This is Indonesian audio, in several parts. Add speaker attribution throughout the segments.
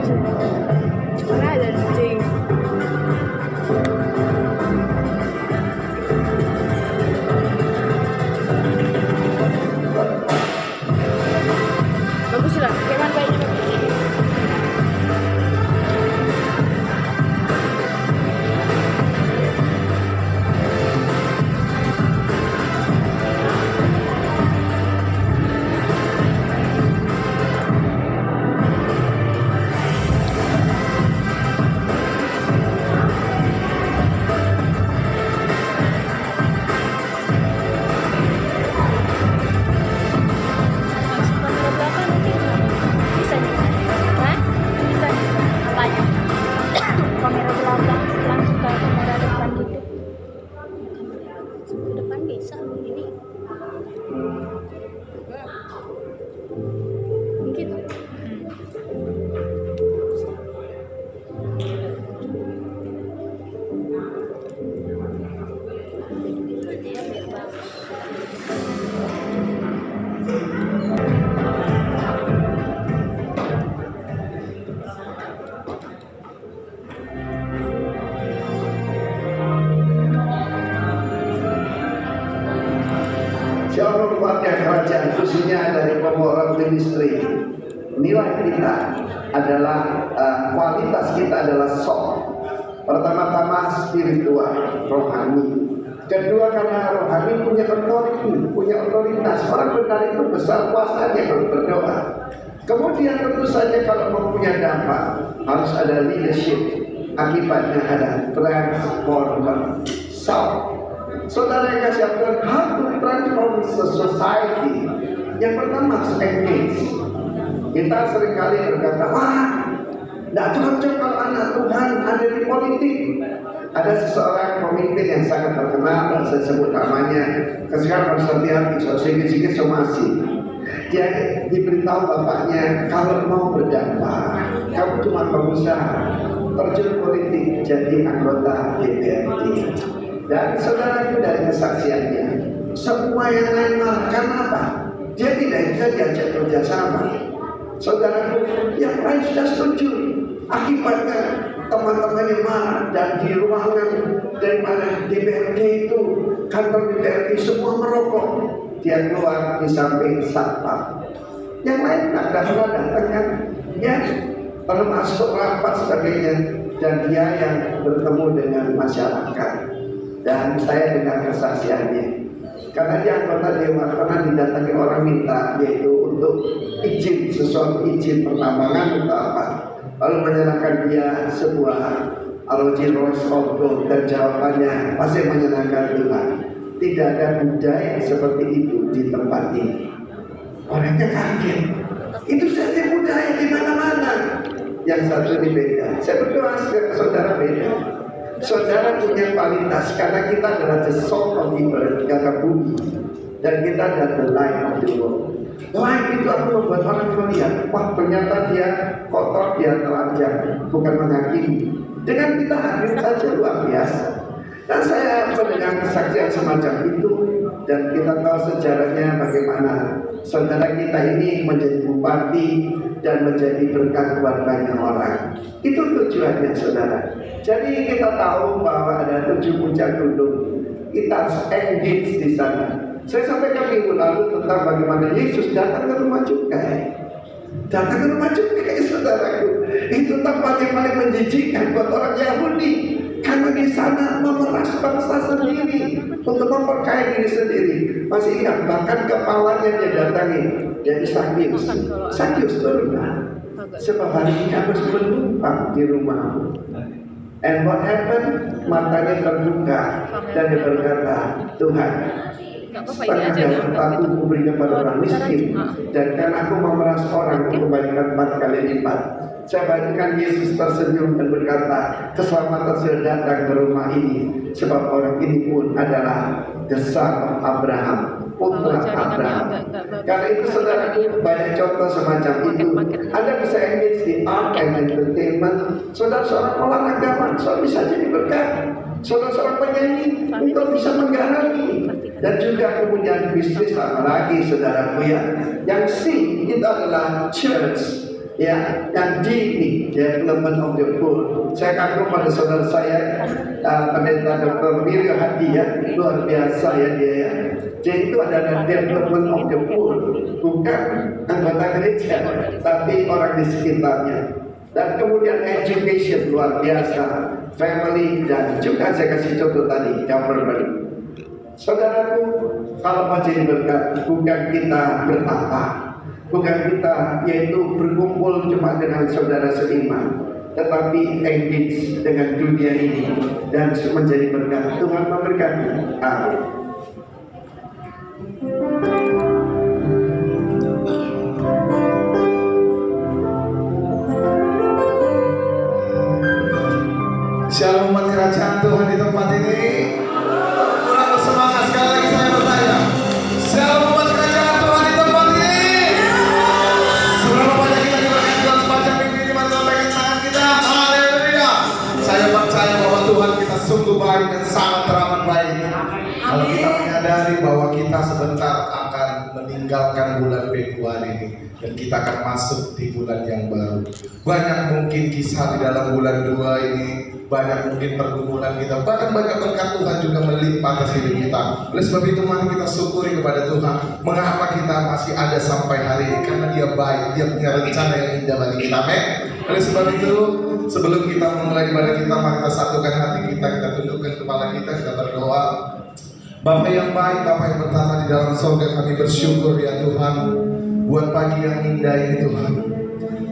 Speaker 1: Mana ada anjing. Bagus lah, gimana kayaknya bagus. Kamera belakang langsung ke kamera depan gitu. Ke depan bisa begini. Gitu.
Speaker 2: Shalom keluarga kerajaan, khususnya dari pembawa ministry. Nilai kita adalah kualitas kita adalah soft. Pertama-tama spiritual, rohani. Kedua karena rohani punya otoritas. Orang benar itu besar kuasanya kalau berdoa. Kemudian tentu saja kalau mau punya dampak harus ada leadership. Akibatnya ada transformer. Saudara yang kasih Tuhan, how to transform society. Yang pertama harus engage. Kita seringkali berkata, wah, tidak cocok kalau anak Tuhan ada di politik. Ada seseorang pemimpin yang sangat terkenal, saya sebut namanya. Sekarang harus hati-hati, sedikit-sedikit somasi. Dia diberitahu bapaknya, kalau mau berdampak, kamu cuma berusaha terjun politik jadi anggota DPRD. Dan saudara itu dari kesaksiannya, semua yang lain marah. Karena apa? Dia tidak bisa diajak kerjasama. Saudara itu yang lain sudah setuju. Akibatnya teman-temannya marah. Dan di ruangan daripada DPRD itu, kantor DPRD semua merokok. Dia keluar di samping satpam. Yang lain tidak pernah datang kan? Ya, termasuk rapat sebagainya. Dan dia yang bertemu dengan masyarakat. Dan saya dengar kesaksiannya. Karena dia anggota dewan, pernah didatangi orang minta yaitu untuk izin, sesuatu izin pertambangan atau apa. Lalu menyerahkan dia sebuah Rolls Royce dan jawabannya masih menyenangkan Tuhan. Tidak ada budaya seperti itu di tempat ini. Orangnya kaget. Itu saja budaya di mana-mana. Yang satu ini beda. Saya berdoa sebagai saudara beda. Saudara punya kualitas karena kita adalah the soul of the earth, kata bumi, dan kita adalah the light of the world. Light itu aku membuat orang melihat, wah ternyata dia kotor, dia telanjang, bukan menghakimi. Dengan kita hadir saja luar biasa. Dan saya mendengar kesaksian semacam itu, dan kita tahu sejarahnya bagaimana saudara kita ini menjadi bupati dan menjadi berkat buat banyak orang. Itu tujuannya saudara. Jadi kita tahu bahwa ada 7 puncak gunung. Kita harus engage di sana. Saya sampaikan minggu lalu tentang bagaimana Yesus datang ke rumah cukai. Datang ke rumah cukai, saudaraku. Itu tempat yang paling menjijikkan buat orang Yahudi. Karena di sana memeras bangsa sendiri untuk memperkaya diri sendiri. Masih ingat, bahkan kepalanya dia datangi. Jadi Sakyus berubah. Sebab hari ini aku menumpang di rumahmu. And what happened? Matanya terbuka dan dia berkata, Tuhan, setengah dari hartaku kuberikan pada orang miskin, dan karena aku memeras orang kembalikan 4 kali lipat. Saya bayangkan Yesus tersenyum dan berkata, keselamatan sudah datang ke rumah ini, sebab orang ini pun adalah the son of Abraham, putra Abraham. Karena itu saudara, banyak contoh semacam itu. Anda bisa engage di art and entertainment. Saudara seorang olahragawan, saudara bisa jadi berkat. Saudara seorang penyanyi, untuk bisa menggarami. Dan juga kemudian bisnis, apalagi saudaraku ya, yang sing itu adalah church. ya, yang ini development of the poor. Saya kagum pada saudara saya pendeta Dr. Mirio Hadi, ya, luar biasa ya dia ya. Jadi itu adalah development of the poor, bukan anggota gereja, tapi orang di sekitarnya. Dan kemudian education luar biasa, family, dan juga saya kasih contoh tadi government. Saudaraku, kalau mau jadi berkat, bukan kita bertapa, bukan kita yaitu berkumpul cuma dengan saudara seiman, tetapi engage dengan dunia ini dan menjadi berkat. Tuhan memberkati. Amin.
Speaker 3: Shalom umat kerajaan Tuhan di tempat ini. Kurang bersemangat, sekali lagi saya bertanya. Shalom umat kerajaan Tuhan di tempat ini. Seberapa banyak kita diberkati Tuhan sepanjang minggu ini? Mari kita pegang tangan kita. Haleluya. Saya percaya bahwa Tuhan kita sungguh baik dan sangat teramat baik. Kalau kita menyadari bahwa kita sebentar akan meninggalkan bulan Februari ini dan kita akan masuk di bulan yang baru. Banyak mungkin kisah di dalam bulan 2 ini, banyak mungkin pergumulan kita, bahkan banyak berkat Tuhan juga melimpah atas hidup kita. Oleh sebab itu mari kita syukuri kepada Tuhan. Mengapa kita masih ada sampai hari ini? Karena Dia baik, Dia punya rencana yang indah bagi kita. Amin. Oleh sebab itu, sebelum kita memulai ibadah kita, mari kita satukan hati kita, kita tundukkan kepala kita berdoa. Bapa yang baik, Bapa yang bertata di dalam surga, kami bersyukur ya Tuhan buat pagi yang indah ini Tuhan,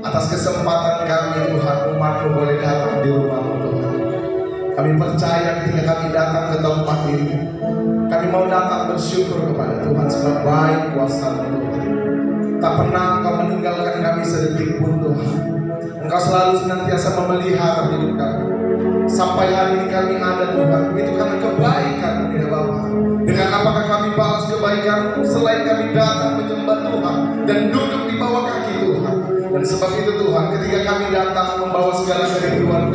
Speaker 3: atas kesempatan kami Tuhan, umat-Mu boleh datang di rumah-Mu Tuhan. Kami percaya ketika kami datang ke tempat ini, kami mau datang bersyukur kepada Tuhan sebab baik kuasa-Mu Tuhan. Tak pernah Engkau meninggalkan kami sedetik pun Tuhan. Engkau selalu senantiasa memelihara hidup kami. Sampai hari ini kami ada Tuhan, itu karena kebaikan-Mu ya Bapa. Dengan apakah kami balas kebaikan-Mu selain kami datang menyembah Tuhan dan duduk di bawah kaki Tuhan. Dan sebab itu Tuhan, ketika kami datang membawa segala kerinduan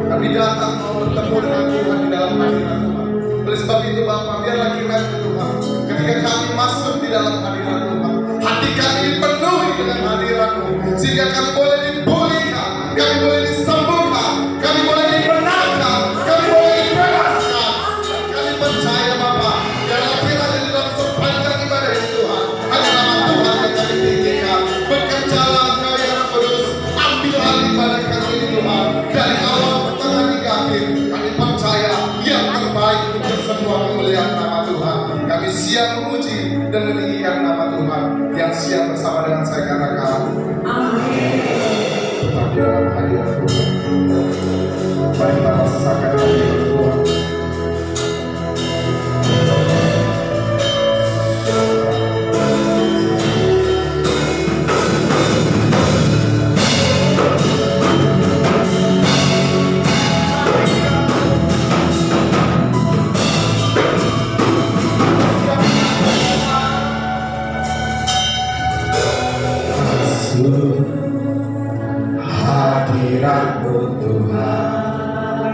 Speaker 3: kami datang mau bertemu dengan Tuhan di dalam hadirat Tuhan. Oleh sebab itu Bapa, biarlah kiranya Tuhan, ketika kami masuk di dalam hadirat Tuhan, hati kami dipenuhi dengan hadirat-Mu, sehingga kami boleh dipulihkan, kami boleh disembuhkan, kami boleh dibenarkan, kami boleh dibebaskan. Dan kami percaya Bapa, biarlah kiranya di dalam sepanjang ibadah ini Tuhan, hanya nama Tuhan yang kami tinggikan. Bekerjalah Engkau ya Roh Kudus, ambil alih ibadah kami ini Tuhan, dari awal pertengahan hingga akhir. Kami percaya yang terbaik untuk semua kemuliaan nama Tuhan. Kami siap memuji dan meninggikan nama Tuhan. Yang siap bersama dengan saya katakan amin. Tetap di dalam hadirat Tuhan. Mari kita rasakan hadirat Tuhan. Hadirat-Mu Tuhan,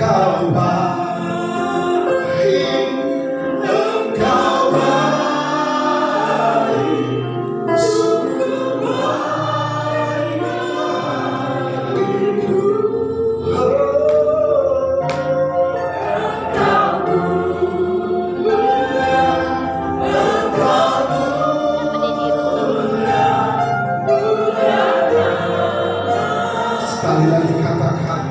Speaker 3: Engkau baik, Engkau baik, sungguh baik bagiku. Sekali lagi katakan,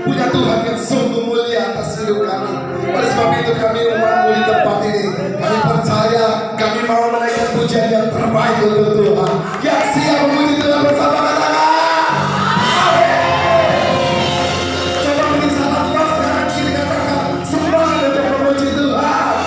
Speaker 3: punya Tuhan yang sungguh mulia atas hidup kami. Oleh sebab itu kami umat-Mu di tempat ini, kami percaya kami mau menaikkan pujian yang terbaik untuk Tuhan. Yang siap memuji Tuhan bersama katakan amin. Coba beri salam pas kanan kiri katakan semangat untuk memuji Tuhan.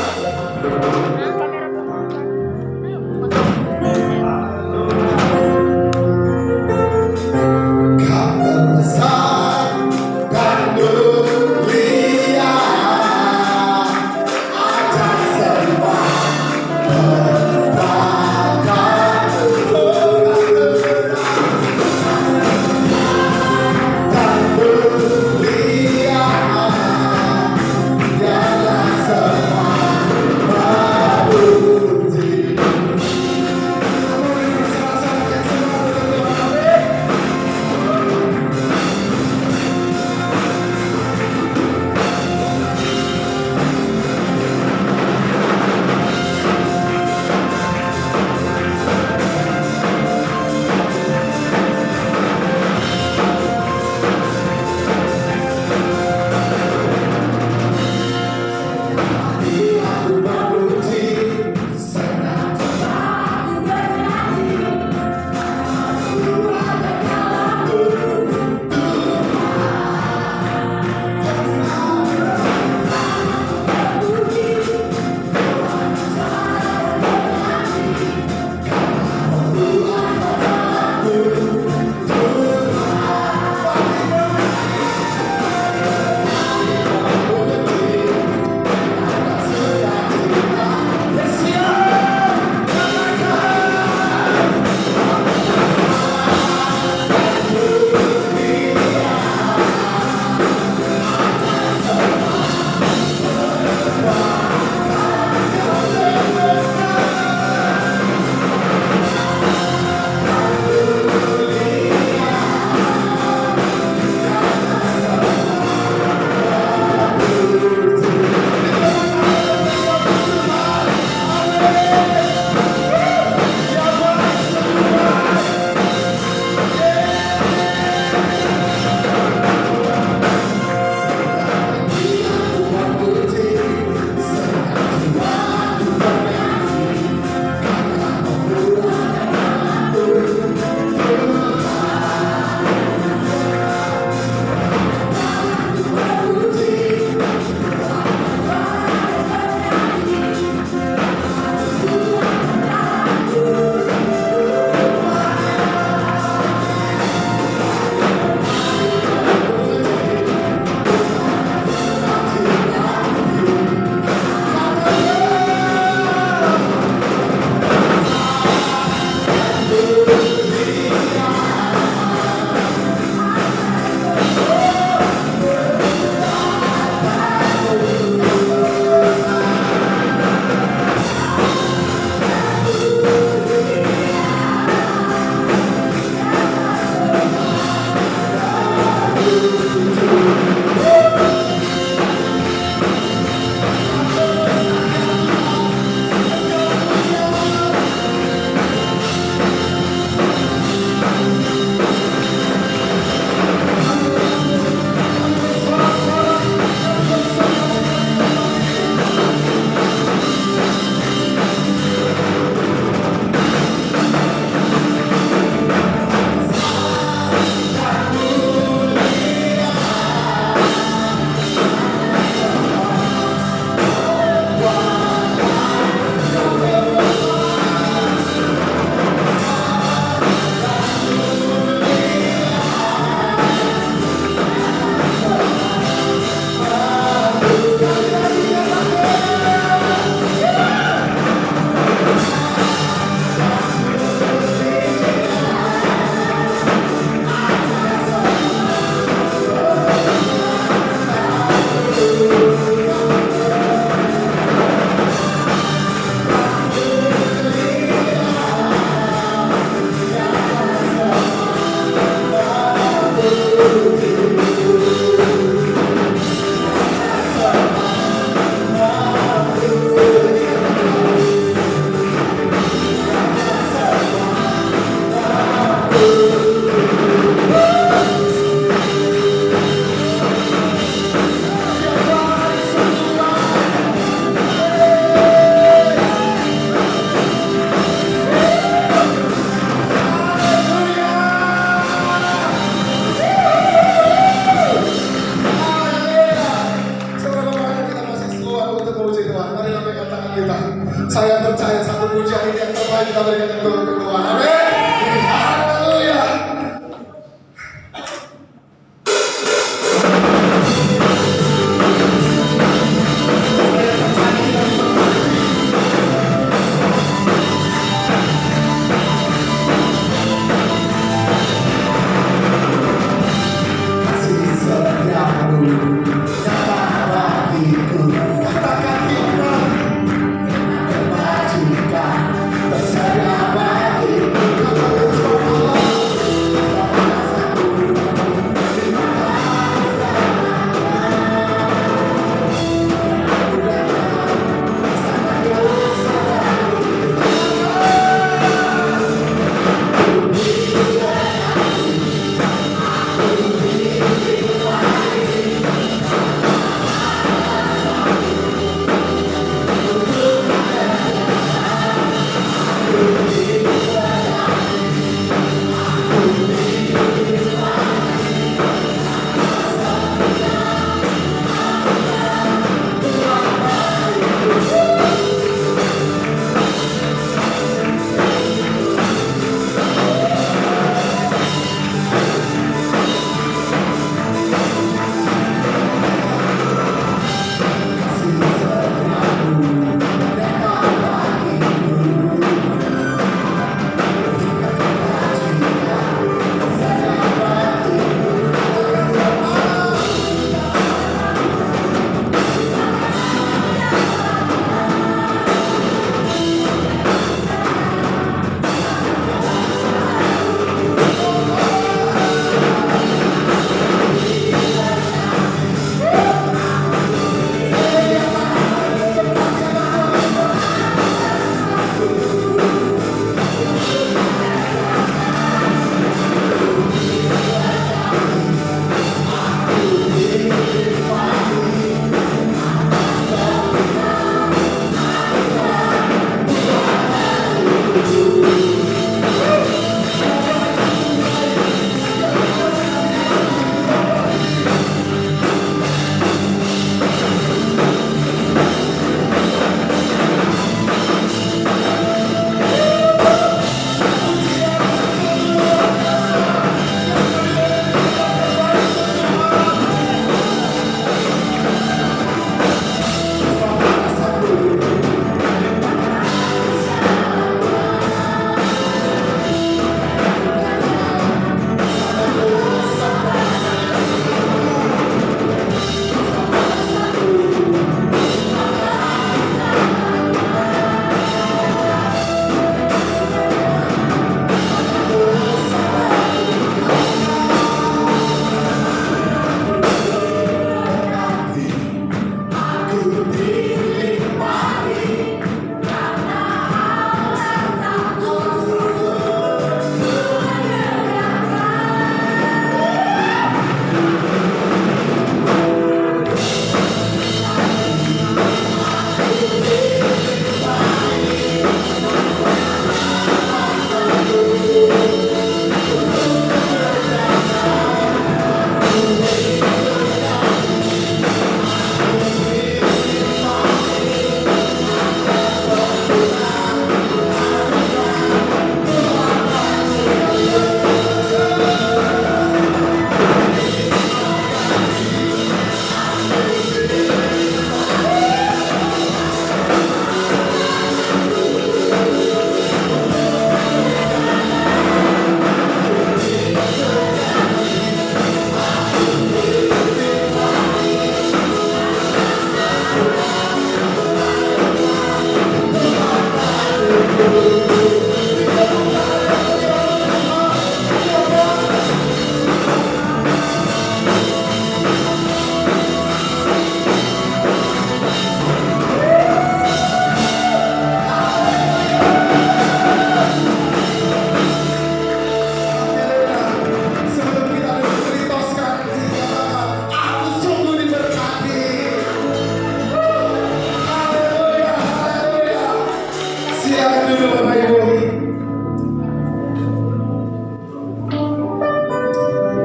Speaker 3: berikan untuk kedua. Amin. Haleluya. Kasih setiamu datang bagiku, katakan kita kebajikan bersedia bagiku, katakan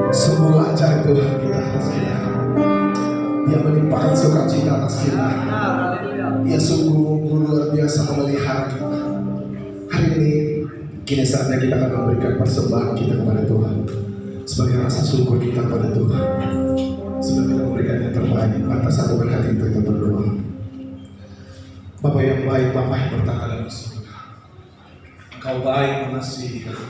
Speaker 3: semua Ia sungguh luar biasa memelihara kita. Hari ini Kini saatnya kita akan memberikan persembahan kita kepada Tuhan sebagai rasa syukur kita kepada Tuhan. Sebelum kita memberikan yang terbaik, maka satukan hati kita berdoa. Bapa yang baik, Bapa yang bertata dalam surga, Engkau baik mengasihi kami,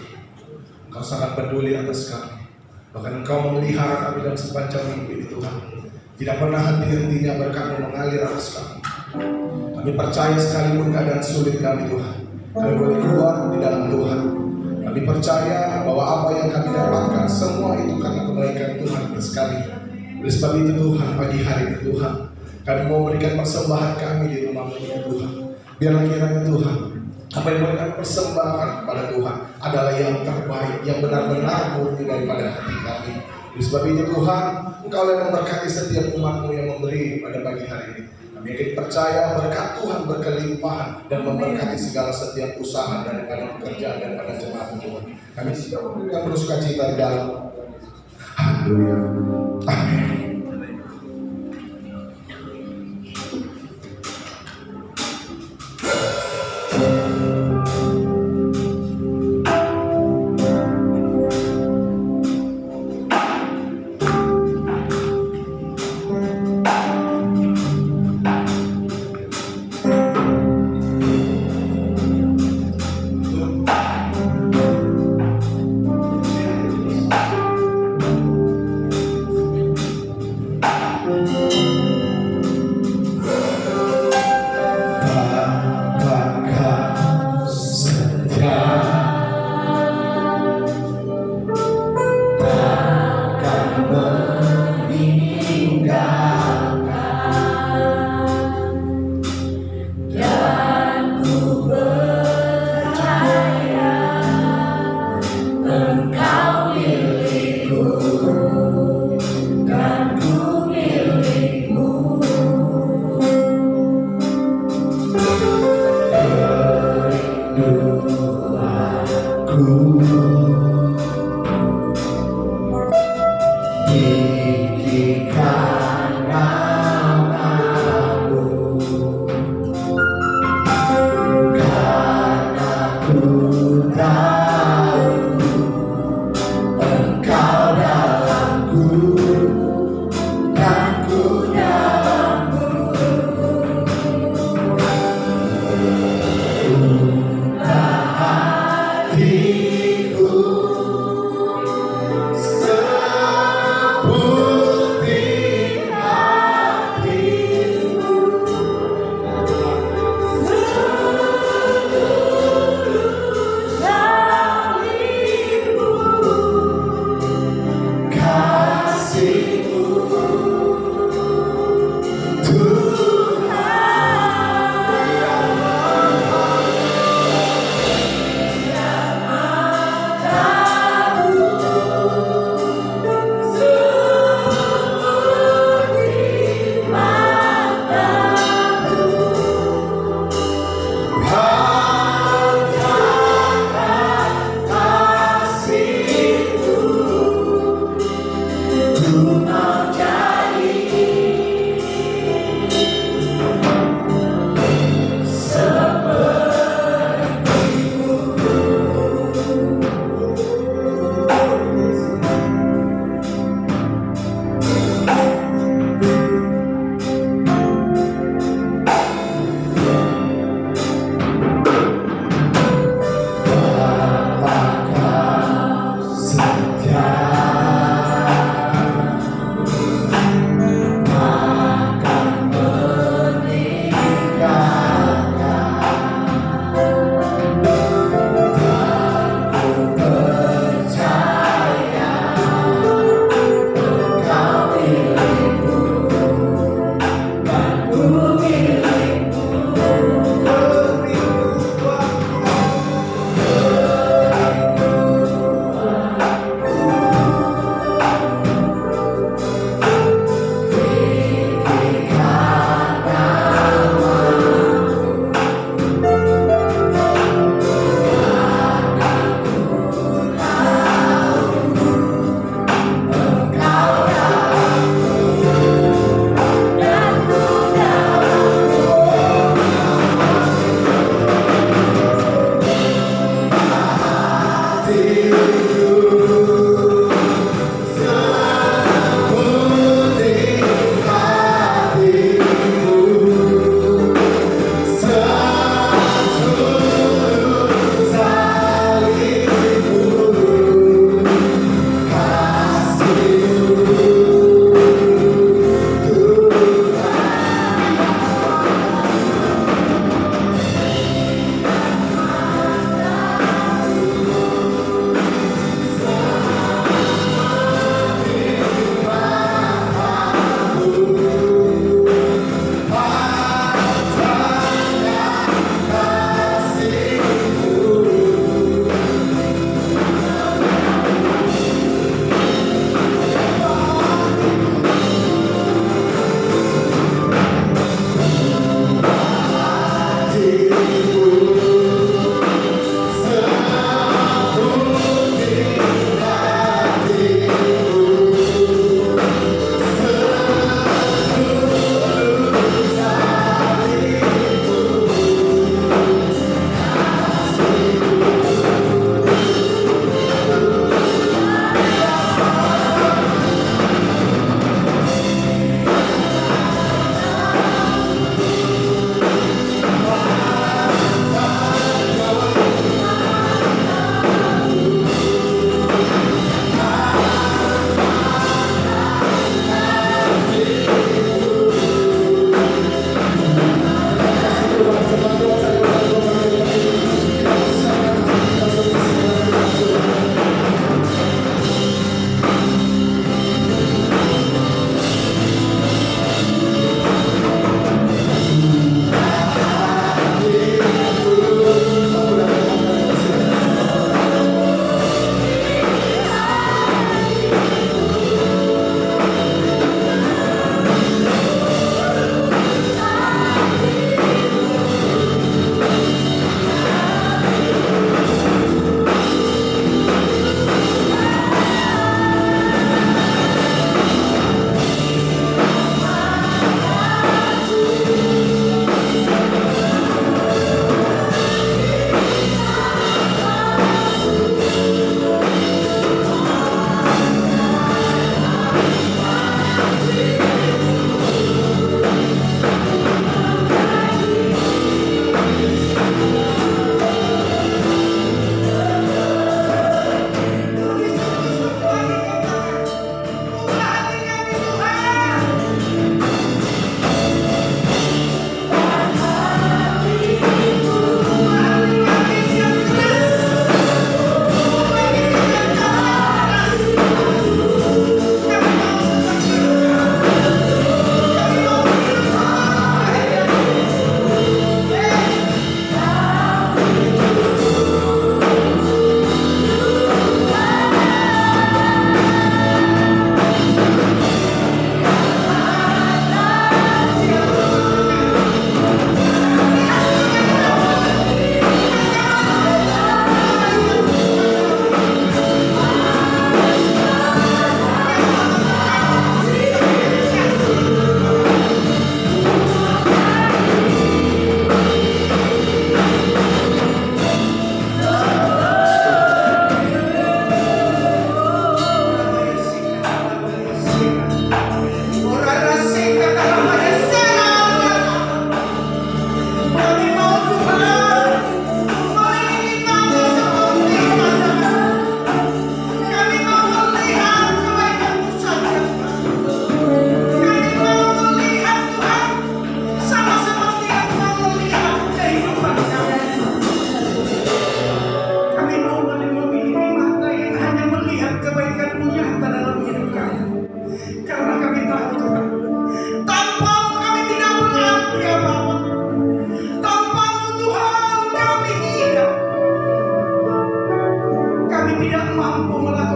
Speaker 3: Engkau sangat peduli atas kami, bahkan Engkau memelihara kami dalam sepanjang minggu ini Tuhan. Tidak pernah henti-hentinya berkat mengalir atas kami. Kami percaya sekalipun keadaan sulit kami Tuhan, kami boleh keluar di dalam Tuhan. Kami percaya bahwa apa yang kami dapatkan semua itu karena kebaikan Tuhan atas kami. Oleh sebab itu Tuhan, pagi hari ini Tuhan, kami mau memberikan persembahan kami di rumah ini Tuhan. Biarlah kiranya Tuhan, apa yang boleh kami persembahkan kepada Tuhan adalah yang terbaik, yang benar-benar murni daripada hati kami. Oleh sebab itu Tuhan, Engkau yang memberkati setiap umat-Mu yang memberi pada pagi hari ini. Kami yakin percaya berkat Tuhan berkelimpahan dan memberkati segala setiap usaha daripada pekerjaan daripada jemaat Tuhan. Kami siap memberikan bersukacita di dalam. Haleluya. Amin. Oh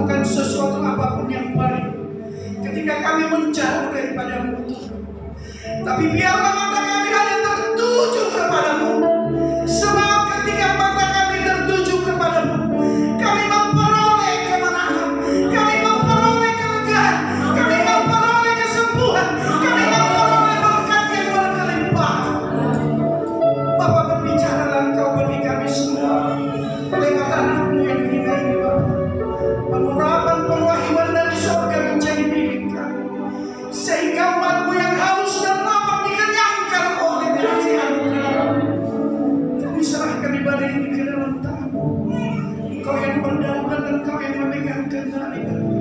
Speaker 4: melakukan sesuatu apapun yang baik ketika kami menjauh daripada-Mu. Tapi biarlah mata kami hanya tertuju kepadamu. Sebab ketika mata kami tertuju kepadamu, kami memperoleh kemenangan, kami memperoleh kelegaan, kami memperoleh kesembuhan, kami memperoleh berkat yang berkelimpahan. Bapa, berbicaralah Engkau bagi kami semua lewat anak-Mu yang hina ini, Bapa. Mengurangkan perwahyuan dari surga menjadi milik kami, sehingga umat-Mu yang haus dan lapar dikenyangkan oleh kasih-Mu. Kami serahkan ibadah ini ke dalam tangan-Mu. Engkau yang berdaulat dan Engkau yang memegang kendali kami,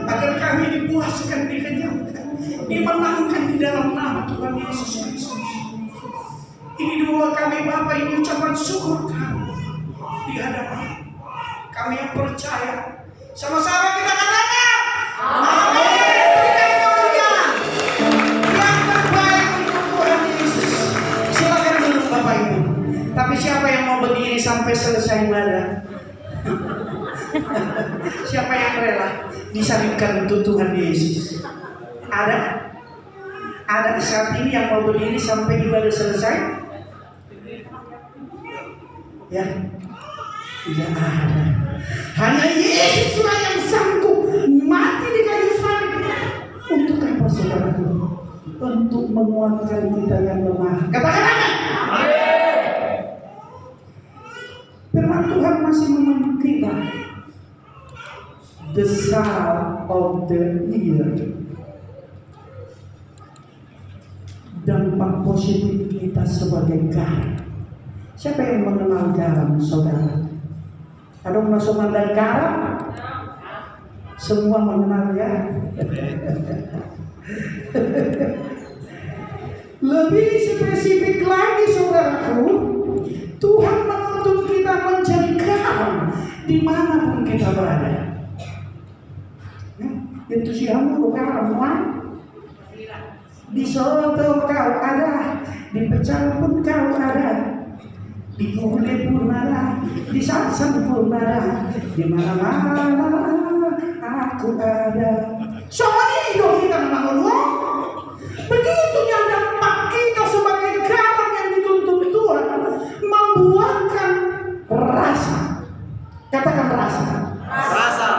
Speaker 4: agar kami dipuaskan, dikenyangkan, dimenangkan di dalam nama Tuhan Yesus Kristus. Ini doa kami Bapa, ini ucapan syukur kami di hadapan kami yang percaya. Sama-sama kita katakan amin. Berikan kemuliaan yang terbaik untuk Tuhan Yesus. Silakan duduk Bapak Ibu. Tapi siapa yang mau berdiri sampai selesai ibadah? Siapa yang rela disalibkan untuk Tuhan Yesus? Ada? Ada di saat ini yang mau berdiri sampai ibadah selesai? Ya, tidak ada. Hanya Yesus lah yang sanggup mati di kayu salib. Untuk apa, saudaraku? Untuk menguatkan kita yang lemah. Katakan amin. Firman Tuhan masih memanggil kita the salt of the earth. Dampak positif kita sebagai garam. Siapa yang mengenal garam, saudara? Ada masuk mandang garam? Semua mengenal ya. Lebih spesifik lagi, saudaraku, Tuhan menuntut kita menjadi garam dimanapun kita berada. Itu siapa garam, kan? Di soto kau ada, di pecel pun kau ada, di kulit pun ada, di sansan pun ada, di mana-mana aku ada. Soalnya hidup kita memang luar. Begitu yang dampak kita sebagai garam yang dituntut Tuhan membuahkan rasa. Katakan rasa.
Speaker 3: Rasa.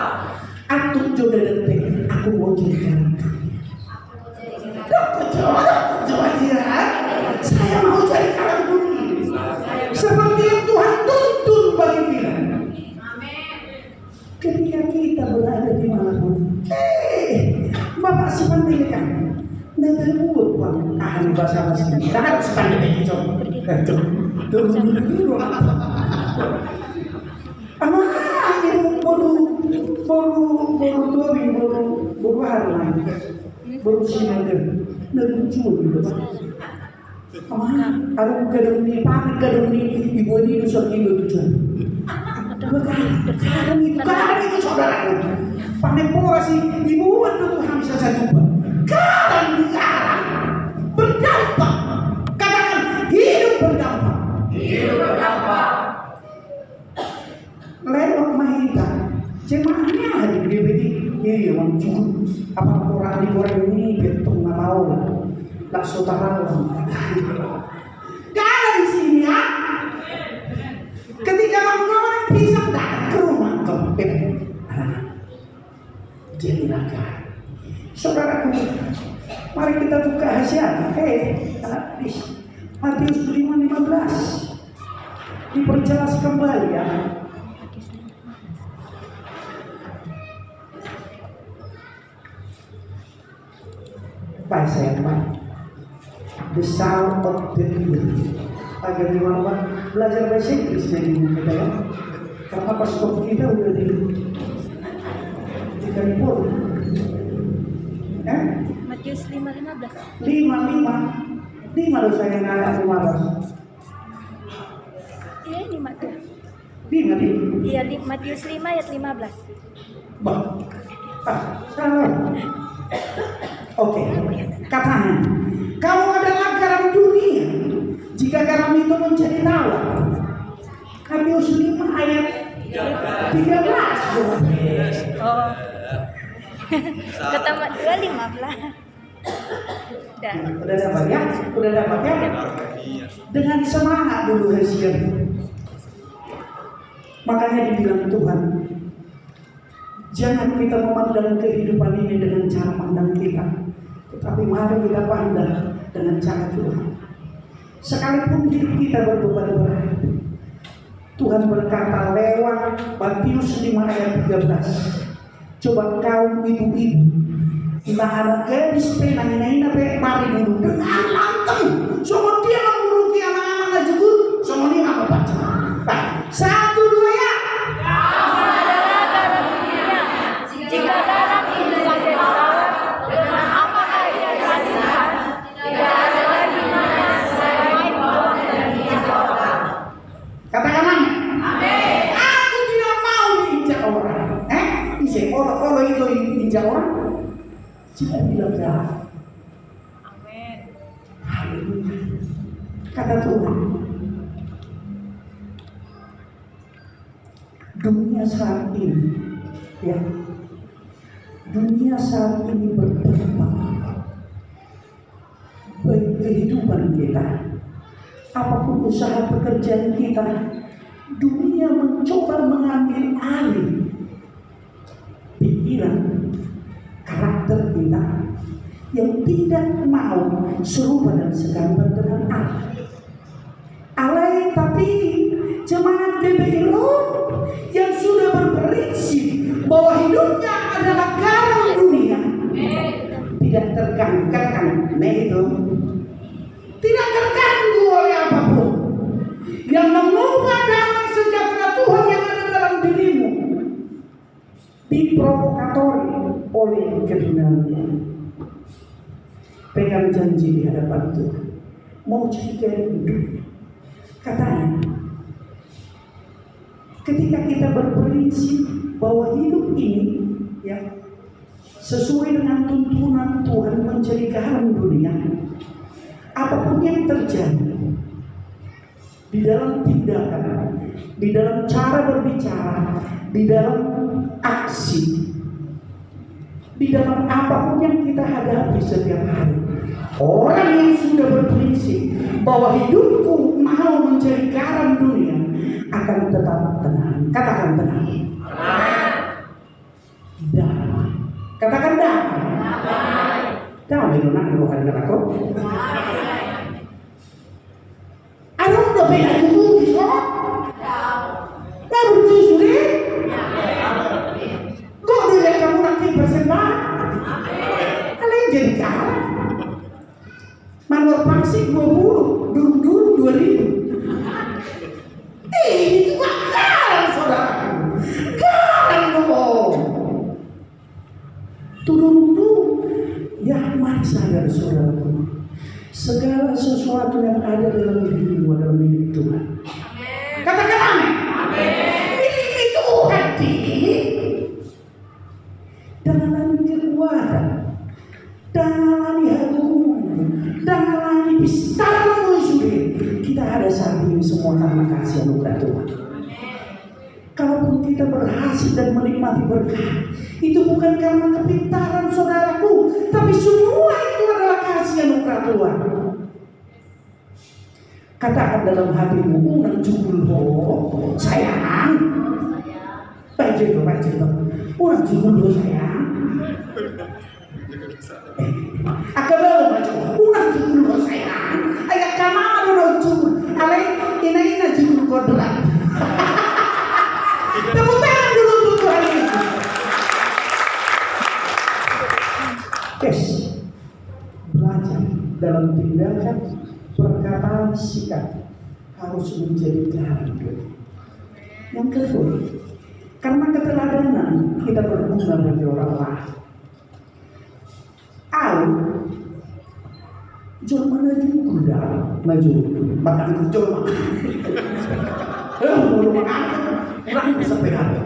Speaker 4: Aku jodoh detik, aku mau jadi garam. Saya mau jadi garam bumi seperti yang Tuhan tuntun bagi kita. Ketika kita berada di manapun, Bapak seperti kan nanti buat Bang ahli bahasa asing. Kita harus pandai coba. Dulu ini baru hari lagi. Baru sinagel, naglucuan gitu Pak. Arung kadang ni panik kadang ni ibu ini itu suatu lucuan. Kadang itu saudaraku. Panik pora sih ibu itu Tuhan bisa saya jumpa. Kadang di alam berdampak. Katakan hidup berdampak. Hidup berdampak. Lewat mahita, jemaahnya hadir di BD. Iya, orang cukup. Apa orang di goreng ini betul nggak mau tak saudara gak ada di sini ya. Ketika orang goreng bisa datang ke rumah kau jadilah kan saudaraku. Mari kita buka Hasiat Matius 5:15 diperjelas kembali ya. Baik saya Pak, the sound of the river. Agar dimana belajar bahasa Inggris jadi kita ya. Karena paspor kita udah di Kalifornia.
Speaker 1: Matius 5:15.
Speaker 4: 5 dosa yang ada 15.
Speaker 1: Iya, 5 tuh.
Speaker 4: 5 di?
Speaker 1: Iya, di Matius 5 ayat 15.
Speaker 4: Salah. Oke, katanya, kamu adalah garam dunia. Jika garam itu menjadi tawar. Matius 5 ayat 13.
Speaker 1: Oh. Ketemu 215. Udah.
Speaker 4: Udah dapat ya? Udah dapat ya? Dengan semangat dulu Hesian. Makanya dibilang Tuhan, jangan kita memandang kehidupan ini dengan cara pandang kita, tetapi mari kita pandang dengan cara Tuhan. Sekalipun hidup kita berbeban-beban, Tuhan berkata lewat Matius 5 ayat 13. Coba kaum ibu-ibu, anak gadis penanya mari dulu dengan lantang. Semua dia menguruki anak-anak juga, semua dia nggak baca. Nah, 1, 2 ya.
Speaker 1: Adalah garam dunia. Jika garam itu menjadi tawar, dengan apakah ia dihasilkan? Tidak ada lagi gunanya selain bawang dan minyak orang.
Speaker 4: Katakan amin. Aku tidak mau diinjak orang. Kalau itu diinjak orang, jangan bilang jahat.
Speaker 1: Amin.
Speaker 4: Haleluya. Kata Tuhan, dunia saat ini, ya, dunia saat ini berdampak bagi kehidupan kita. Apapun usaha pekerjaan kita, dunia mencoba mengambil alih pikiran, karakter kita yang tidak mau serupa dan segambar dengan Allah. Allah tapi jemaat GBI yang sudah berprinsip bahwa hidupnya adalah garam dunia, tidak terganggu, katakan itu tidak terganggu oleh apapun yang mengubah damai sejahtera Tuhan yang ada dalam dirimu, diprovokatori oleh keduniaan. Pegang janji di hadapan Tuhan, mau jadi hidup. Katanya, ketika kita berprinsip bahwa hidup ini, ya, sesuai dengan tuntunan Tuhan menjadi garam dunia, apapun yang terjadi di dalam tindakan, di dalam cara berbicara, di dalam aksi, di dalam apapun yang kita hadapi setiap hari, orang yang sudah berprinsip bahwa hidupku mau menjadi garam dunia akan tetap tenang. Katakan tenang. Damai. Katakan damai. Damai itu nak bukan kataku. Ada udah beda itu bisa. Nggak berjus deh. Kok dilihat kamu nanti persembahan? Kalian jadi garam. Manor pangsi 20, durung 2000. Ini juga garam saudara. Garam dong. Turun. Ya mari sadar saudaraku, segala sesuatu yang ada dalam dirimu adalah milik Tuhan. Katakan amin. Milik Tuhan. Jangan lagi kekuatan, jangan lagi hukum, jangan lagi pistaran sudah. Kita ada saat ini semua karena kasih anugerah Tuhan. Kalaupun kita berhasil dan menikmati berkah, itu bukan karena kepintaran saudaraku, tapi semua itu adalah kasih anugerah Tuhan. Katakan dalam hatimu, unang jubul ho, sayang. Baca itu, unang jubul ho sayang. Akabaw baca, unang jubul ho sayang. Ayat kamar unang jubul, alay ina jubul kodrat. Tepuk tangan dulu untuk Tuhan Yesus. Yes, belajar dalam tindakan, perkataan, sikap harus menjadi garam. Yang kedua, karena keteladanan kita berguna bagi orang lain. Jom mana juga maju, makan kucur. Orang bisa pegang.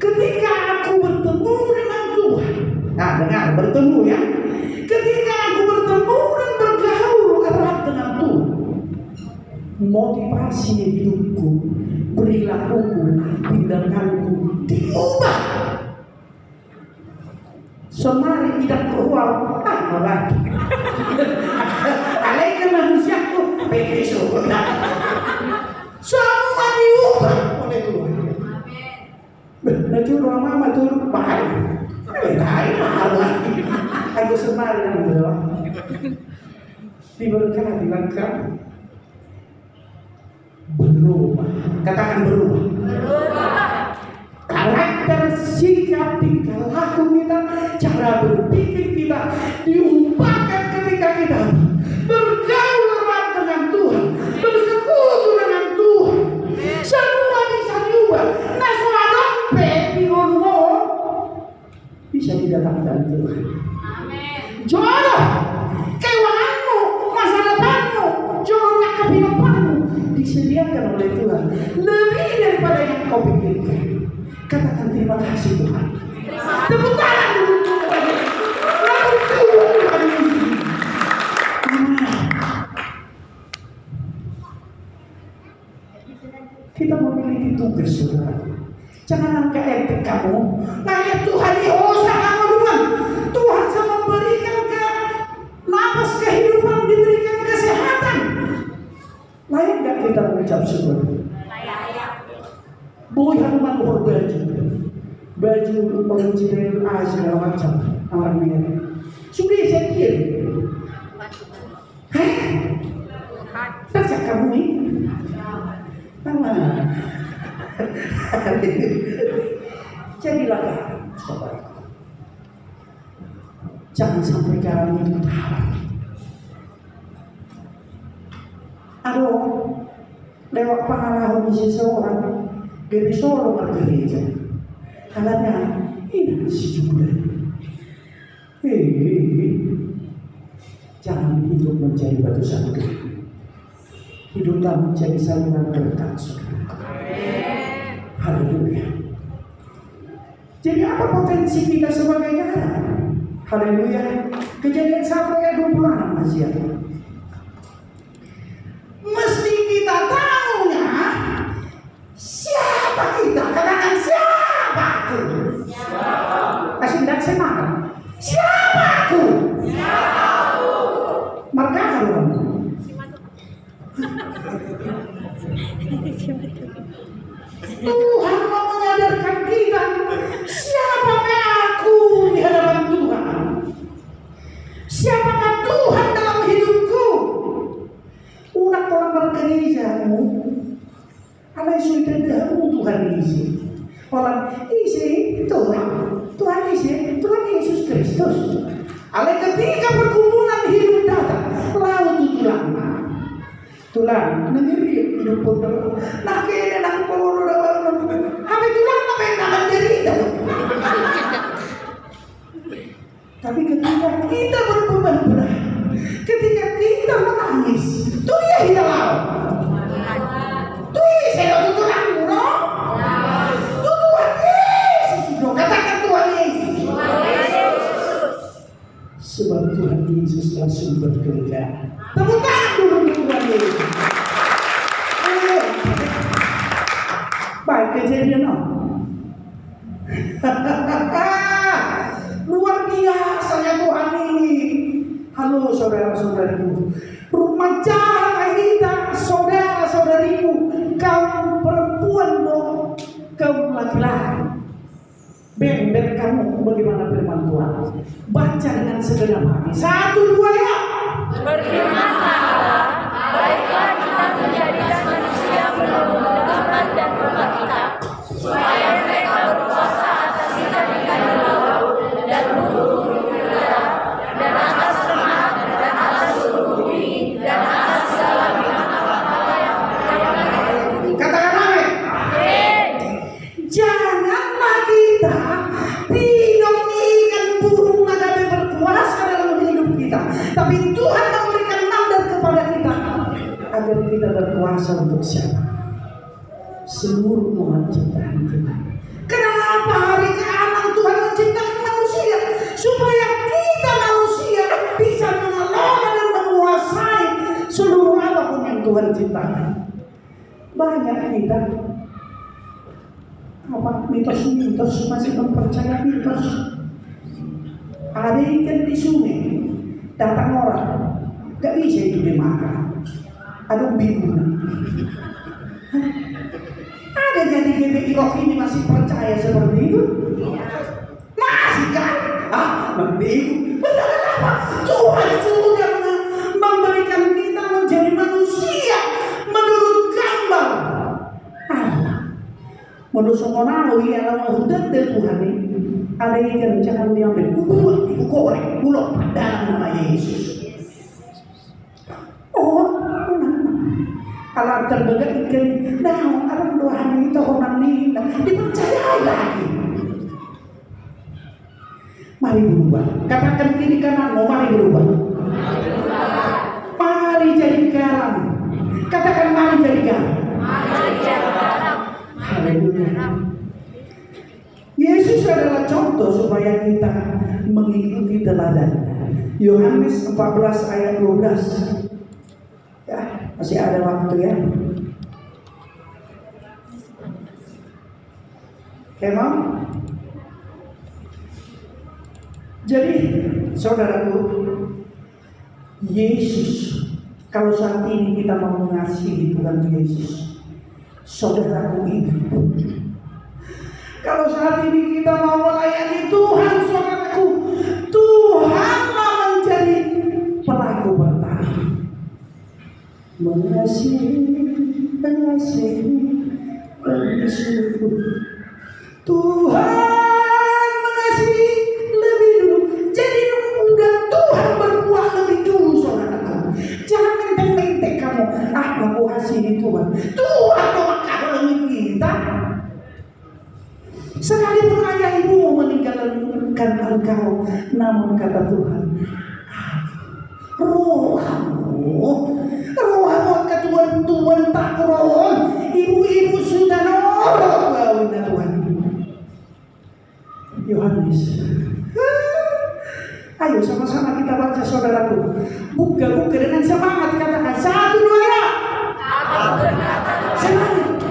Speaker 4: Ketika aku bertemu dengan Tuhan, nah dengar, bertemu ya. Ketika aku bertemu dan bergaul erat dengan Tuhan, motivasi hidupku perilakuku, tindakanku diubah. Semari tidak keluar, lagi. Alaikan manusiaku, begitu. Semua diubah oleh Tuhan. Nanti orang mama turun baik. Baik Allah. Aku semari yang berdoa. Diberkati lengkap. Berubah. Katakan berubah. Karakter, sikap, tingkah laku kita, cara berpikir kita diubahkan ketika kita bergaul erat dengan Tuhan, bersekutu dengan Tuhan. Semua bisa diubah. Nah, soal dompet di rumah bisa didatangkan Tuhan. Jodoh, keuanganmu, masa depanmu, jodohnya kehidupanmu disediakan oleh Tuhan lebih daripada yang kau pikirkan. Katakan terima kasih Tuhan. Tepuk tangan dulu Tuhan. Lalu Tuhan. Kita memiliki tugas saudara. Jangan angkat etik kamu. Nanya Tuhan di usah kamu duluan. Tuhan sudah memberikan ke napas kehidupan, diberikan kesehatan. Layak gak kita mengucap syukur? Boleh hanya baju original segala macam orang ini sudah saya kirim. Hah? Tak kamu ini? Mana? Jadilah sobat. Jangan sampai kalian itu tahu. Aduh, lewat pengalaman seseorang dari Solo ke gereja, katanya ini si Julen. Jangan hidup menjadi batu sandungan, hiduplah menjadi saluran berkat. Haleluya. Jadi apa potensi kita sebagai garam? Haleluya. Kejadian 1 ayat 26 masih ada. Mesti kita tahunya siapa kita. Katakan siapa aku. Kasih tidak semangat. Siapa aku. Marga harum. Tuhan mau menyadarkan kita siapakah aku di hadapan Tuhan. Siapakah Tuhan dalam hidupku. Unak orang bergerejamu ada sudah dahulu Tuhan isi. Orang isi Tuhan isi Tuhan Yesus Kristus. Ale ketika pergumulan hidup datang, lalu tulang negeri hidup pun nak kena nak polo dah kami tulang nak nak derita. Tapi ketika kita berbeban berat, ketika kita menangis, tu dia hilang. Tu saya tulang no. Tu Tuhan Yesus. Katakan Tuhan Yesus. Sebab Tuhan Yesus langsung bekerja. Tepuk tangan dulu Tuhan Yesus. Baik kejadian no. Luar biasanya Tuhan ini. Halo saudara-saudariku. Rumah jalan kita, saudara-saudariku. Kaum perempuan dong, kaum laki-laki. Ben kamu bagaimana firman Tuhan? Baca dengan segenap hati. 1, 2 ya.
Speaker 1: Berfirmanlah Allah, baiklah kita menjadikan manusia menurut gambar dan rupa kita, supaya mereka berkuasa atas ikan-ikan di laut dan burung-burung di udara, dan atas ternak, dan atas seluruh bumi, dan atas segala binatang apa yang hidup.
Speaker 4: Katakan amin. Janganlah kita minum ikan burung nagabe berkuasa dalam hidup kita, tapi Tuhan memberikan mandat kepada kita agar kita berkuasa untuk siapa? Seluruh umat ciptaan Tuhan. Kenapa hari ke-6 Tuhan menciptakan manusia? Supaya kita manusia bisa mengelola dan menguasai seluruh apapun yang Tuhan ciptakan. Banyak kita apa mitos masih mempercayai mitos. Ada ikan di sungai, datang orang, gak bisa itu dimakan. Ada bingung. Ada jadi GBI Rock ini masih percaya seperti itu? Masih kan? Bingung. Kenapa? Tuhan sudah memberikan kita menjadi manusia menurut gambar Allah. Menurut sokonawi alam hudan dan Tuhan ini ada ikan jangan diambil buat digoreng bulog dalam nama Yesus. Kalau terbegat ikan, nah orang doa itu orang ini dipercayai lagi. Mari berubah. Katakan kiri kanan, mari berubah. Mari jadi garam. Katakan mari jadi garam. Haleluya. Yesus adalah contoh supaya kita mengikuti teladannya. Yohanes 14 ayat 12. Ya, masih ada waktu ya. Memang. Jadi, saudaraku, Yesus, kalau saat ini kita mau mengasihi Tuhan Yesus, saudaraku ini. Kalau saat ini kita mau melayani Tuhan, saudaraku, Tuhanlah menjadi pelaku bertahan. Mengasihi Tuhan mengasihi lebih dulu. Jadi udah Tuhan berbuat lebih dulu, saudaraku. Jangan mentek-mentek kamu. Aku kasih Tuhan. Tuhan mengasihi kita. Sekalipun ayah ibumu meninggalkan engkau, namun kata Tuhan, rohmu ketuan tak roh. Ibu-ibu sudah norok Tuhan. Yohanes. Ayo sama-sama kita baca, saudaraku. Buka-buka dengan semangat, katakan 1, 2 ya. Semangat.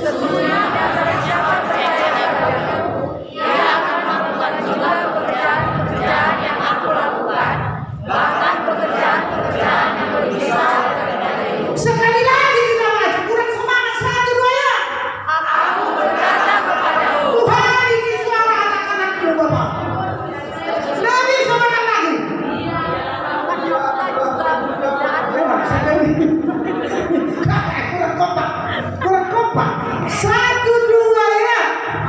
Speaker 1: Sesungguhnya barang siapa percaya kepadaku, ia akan melakukan juga pekerjaan-pekerjaan yang aku lakukan, bahkan pekerjaan-pekerjaan yang lebih besar daripada itu.
Speaker 4: Sekali lagi kita baca, kurang semangat, 1, 2 ya.
Speaker 1: Aku berkata kepadamu,
Speaker 4: Tuhan, ini suara anak-anakmu Bapak. Lebih semangat lagi. Memang sekali. Kurang kompak. 1, 2 ya.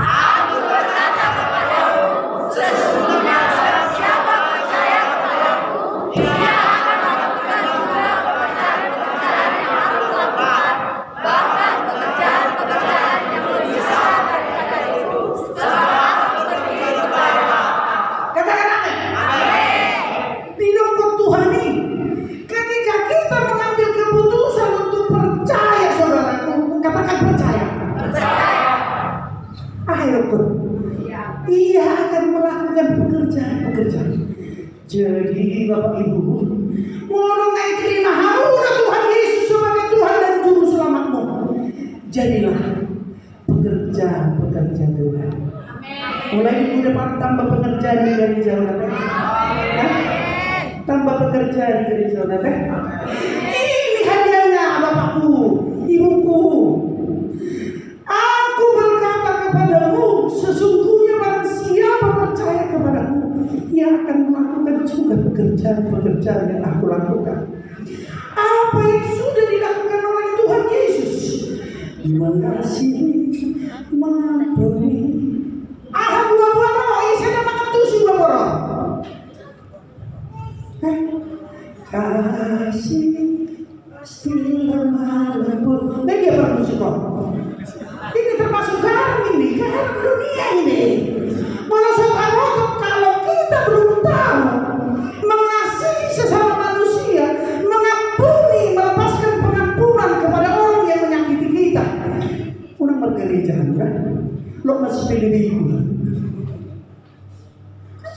Speaker 1: aku berkata kepadamu, sesungguhnya barang siapa percaya kepadaku, ia akan melakukan juga pekerjaan-pekerjaan yang aku lakukan, bahkan pekerjaan-pekerjaan yang lebih besar daripada itu, sebab aku pergi kepada Bapa.
Speaker 4: Katakan amin. Hidup Tuhan ini, ketika kita mengambil keputusan untuk percaya, saudaraku, katakan percaya. Ayo Tuhan, ia akan melakukan pekerjaan-pekerjaan. Jadi Bapak Ibu, mulai terima harulah Tuhan Yesus sebagai Tuhan dan Juru Selamatmu. Jadilah pekerja Tuhan. Mulai minggu depan tambah pekerjaan di gereja, saudara. Tambah pekerjaan di gereja, saudara. Ini hadiahnya Bapakku, Ibuku. Aku berkata kepadamu, sesungguhnya barang siapa percaya kepadaku, ia akan melakukan juga pekerjaan-pekerjaan yang aku lakukan. Apa yang sudah dilakukan oleh Tuhan Yesus? Mengasihi, mengampuni. Buah-buah roh, saya makan tusi buah-buah roh. Kasih pasti berlalu. Nah, dia bermusik kok. Ini termasuk garam ini, garam dunia ini. Walau saudara, kalau kita belum tahu mengasihi sesama manusia, mengampuni, melepaskan pengampunan kepada orang yang menyakiti kita, orang bergereja kan? Lo masih pilih-pilih.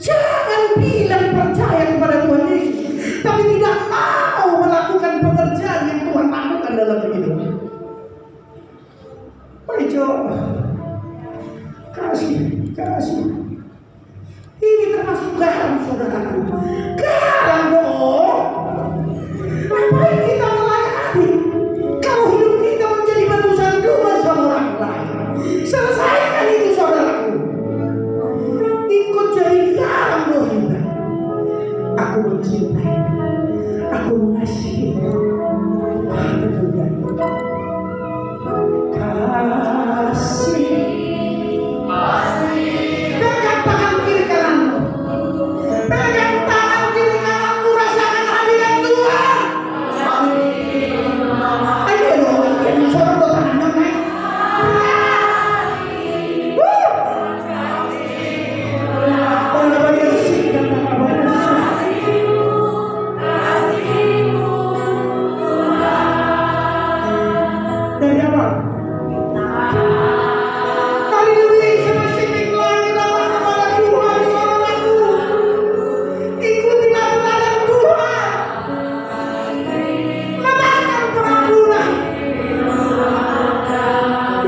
Speaker 4: Jangan bilang percaya kepada Tuhan Yesus, tapi tidak mau melakukan pekerjaan yang Tuhan lakukan dalam hidup. Kasih. Ini termasuk garam, saudaraku. Garam dong. Ngapain kita melayani? Kalau hidup kita menjadi batu sandungan sama orang lain, selesaikan itu, saudaraku. Ikut jadi garam dong. Aku mencintai, aku mengasihi. Haleluya. Kasih. Pegang tangan kiri kananmu. Pegang tangan kiri kananmu, rasakan hadirat Tuhan. Ayo dong, yang sorot do tangan naik. Dari awal. Kali ini spesifik lagi dalam kepada Tuhan, saudaraku. Ikutilah teladan Tuhan. Katakan pengampunan.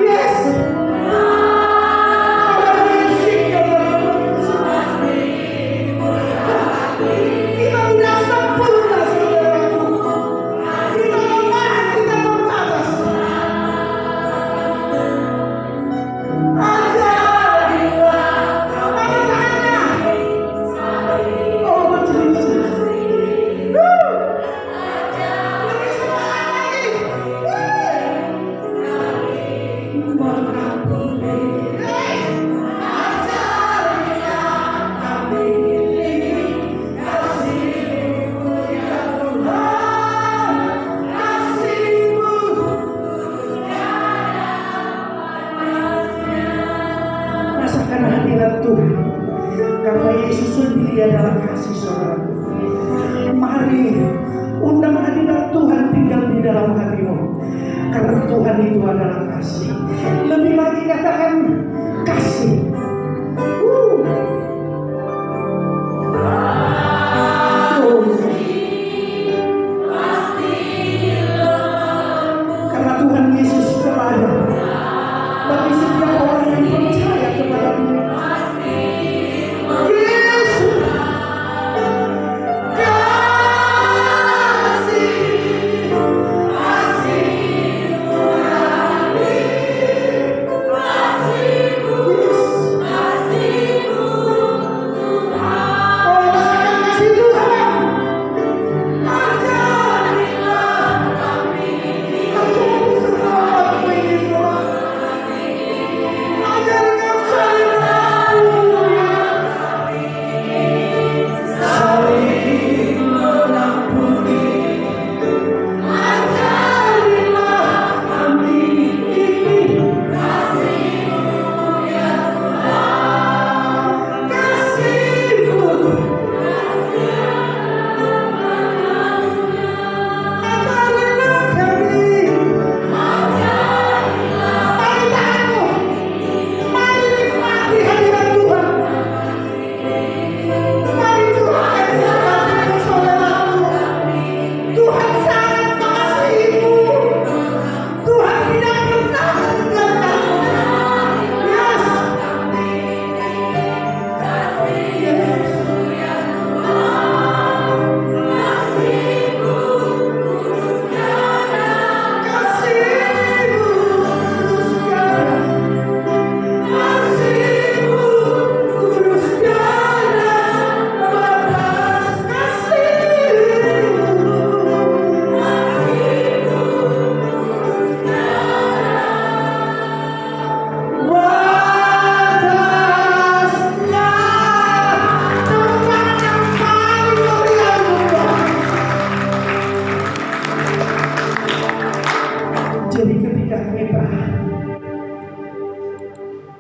Speaker 4: Yes. Kita tidak sempurna, saudaraku. Kita lemah, kita terbatas. Rasakan hadirat Tuhan, karena Yesus sendiri adalah kasih, saudara. Mari undang hadirat Tuhan tinggal di dalam hatimu, karena Tuhan itu adalah kasih. Lebih lagi katakan kasih. Karena Tuhan Yesus kepada bagi setiap orang yang percaya kepada Dia. Yesus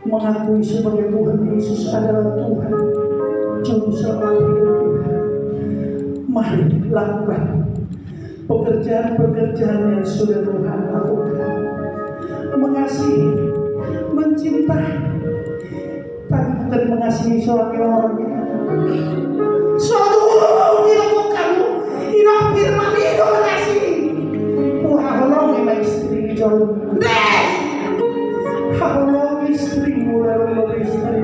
Speaker 4: mengakui sebagai Tuhan Yesus adalah Tuhan juru selamat hidup kita. Mari lakukan pekerjaan-pekerjaan yang sudah Tuhan lakukan. Mengasihi, mencintai, tapi bukan mengasihi sebagai orangnya. Suatu dilakukan hidup firman itu mengasihi. Haholong emang istri jauh. Haholong istri mulai istri.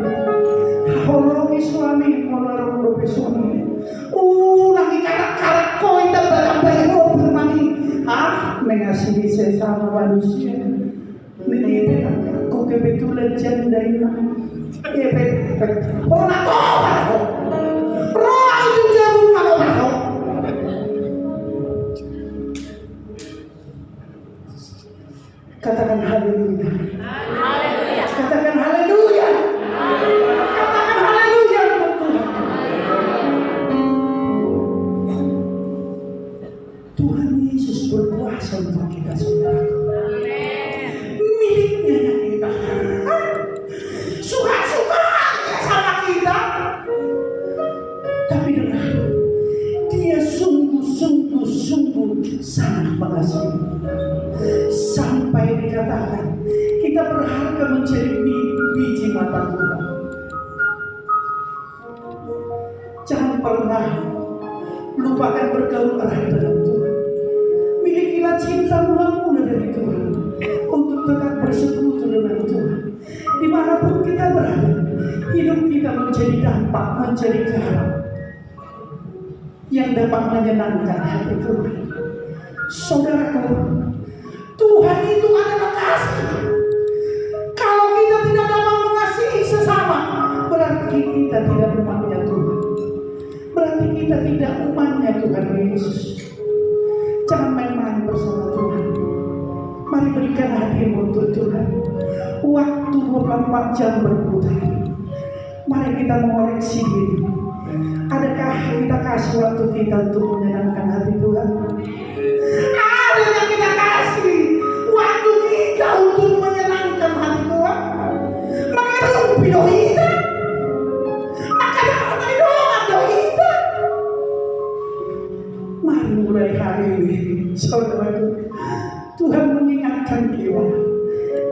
Speaker 4: suami melarang dope suami. Lagi karak-karak koi tambah-tambah bermani. Mengasihi sesama manusia. Ini aku kebetulan janda ini. Orang tua. Roh itu jauh mana? Katakan haleluya.
Speaker 1: Haleluya.
Speaker 4: Katakan haleluya. Katakan haleluya untuk Tuhan. Tuhan Yesus berkuasa untuk kita saudara. Miliknya yang kita. Suka-suka sama kita. Tapi dengar, dia sungguh sangat mengasihi. Sampai dikatakan kita berharga menjadi biji mata Tuhan. Jangan pernah lupakan bergaul erat dengan Tuhan. Milikilah cinta mula-mula dari Tuhan untuk tetap bersekutu dengan Tuhan. Dimanapun kita berada, hidup kita menjadi dampak, menjadi garam yang dapat menyenangkan hati Tuhan. Saudaraku, Tuhan itu adalah kasih. Kalau kita tidak dapat mengasihi sesama, berarti kita tidak umatnya Tuhan. Berarti kita tidak umatnya Tuhan Yesus. Jangan main-main bersama Tuhan. Mari berikan hatimu untuk Tuhan. Waktu 24 jam berputar. Mari kita mengoreksi diri. Adakah kita kasih waktu kita untuk menyenangkan hati Tuhan? Ada yang kita kasih waktu kita untuk menyenangkan hati Tuhan? Mengerumpi dohita, maka dapat doa dohita. Mari mulai hari ini, saudara, Tuhan mengingatkan kita.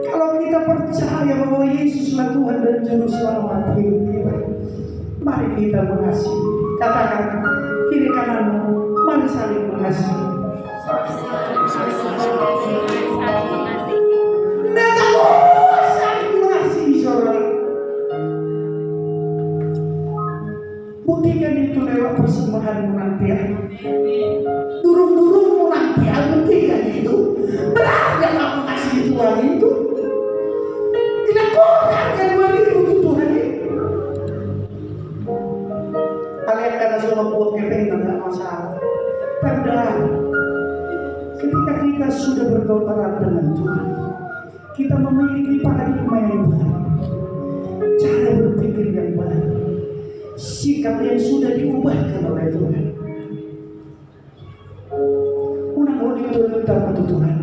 Speaker 4: Kalau kita percaya bahwa Yesuslah Tuhan dan Juru Selamat hidup kita, mari kita mengasihi. Katakan kiri kananmu, mari saling mengasihi. Saling mengasihi saudara. Buktikan itu lewat persembahanmu nanti ya. Durung-durungmu nanti ya, buktikan itu. Berarti kamu mengasihi Tuhan itu. Tidak kurangkan diri untuk Tuhan itu. Kalian karena semua buat keping tidak masalah. Padahal ketika kita sudah bergaul erat dengan Tuhan, kita memiliki paradigma yang baik, cara berpikir yang baik, sikap yang sudah diubahkan oleh Tuhan. Unang ulit tulut dapat Tuhan.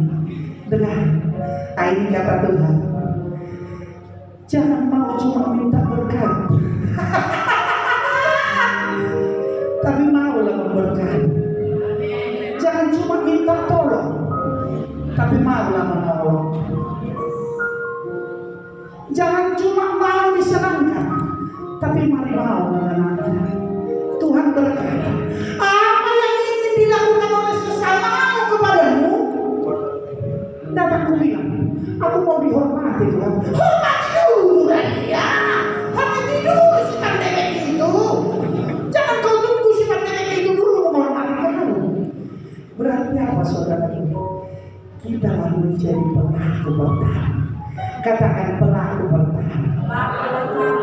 Speaker 4: Dengar, ini kata Tuhan. Jangan mau cuma minta berkat, tapi maulah memberkati. Jangan cuma minta tolong, tapi maulah menolong. Jangan cuma mau disenangkan, tapi mari mau menyenangkan. Tuhan berkata, apa yang ingin dilakukan oleh sesamamu kepadamu, dapat kubilang, aku mau dihormati Tuhan. Hormati dulu ya, hormati dulu sikap nenek itu. Jangan kau tunggu sikap nenek itu dulu menghormati kamu. Berarti apa saudara ini? Kita harus menjadi pelaku bertahan. Katakan pelaku bertahan.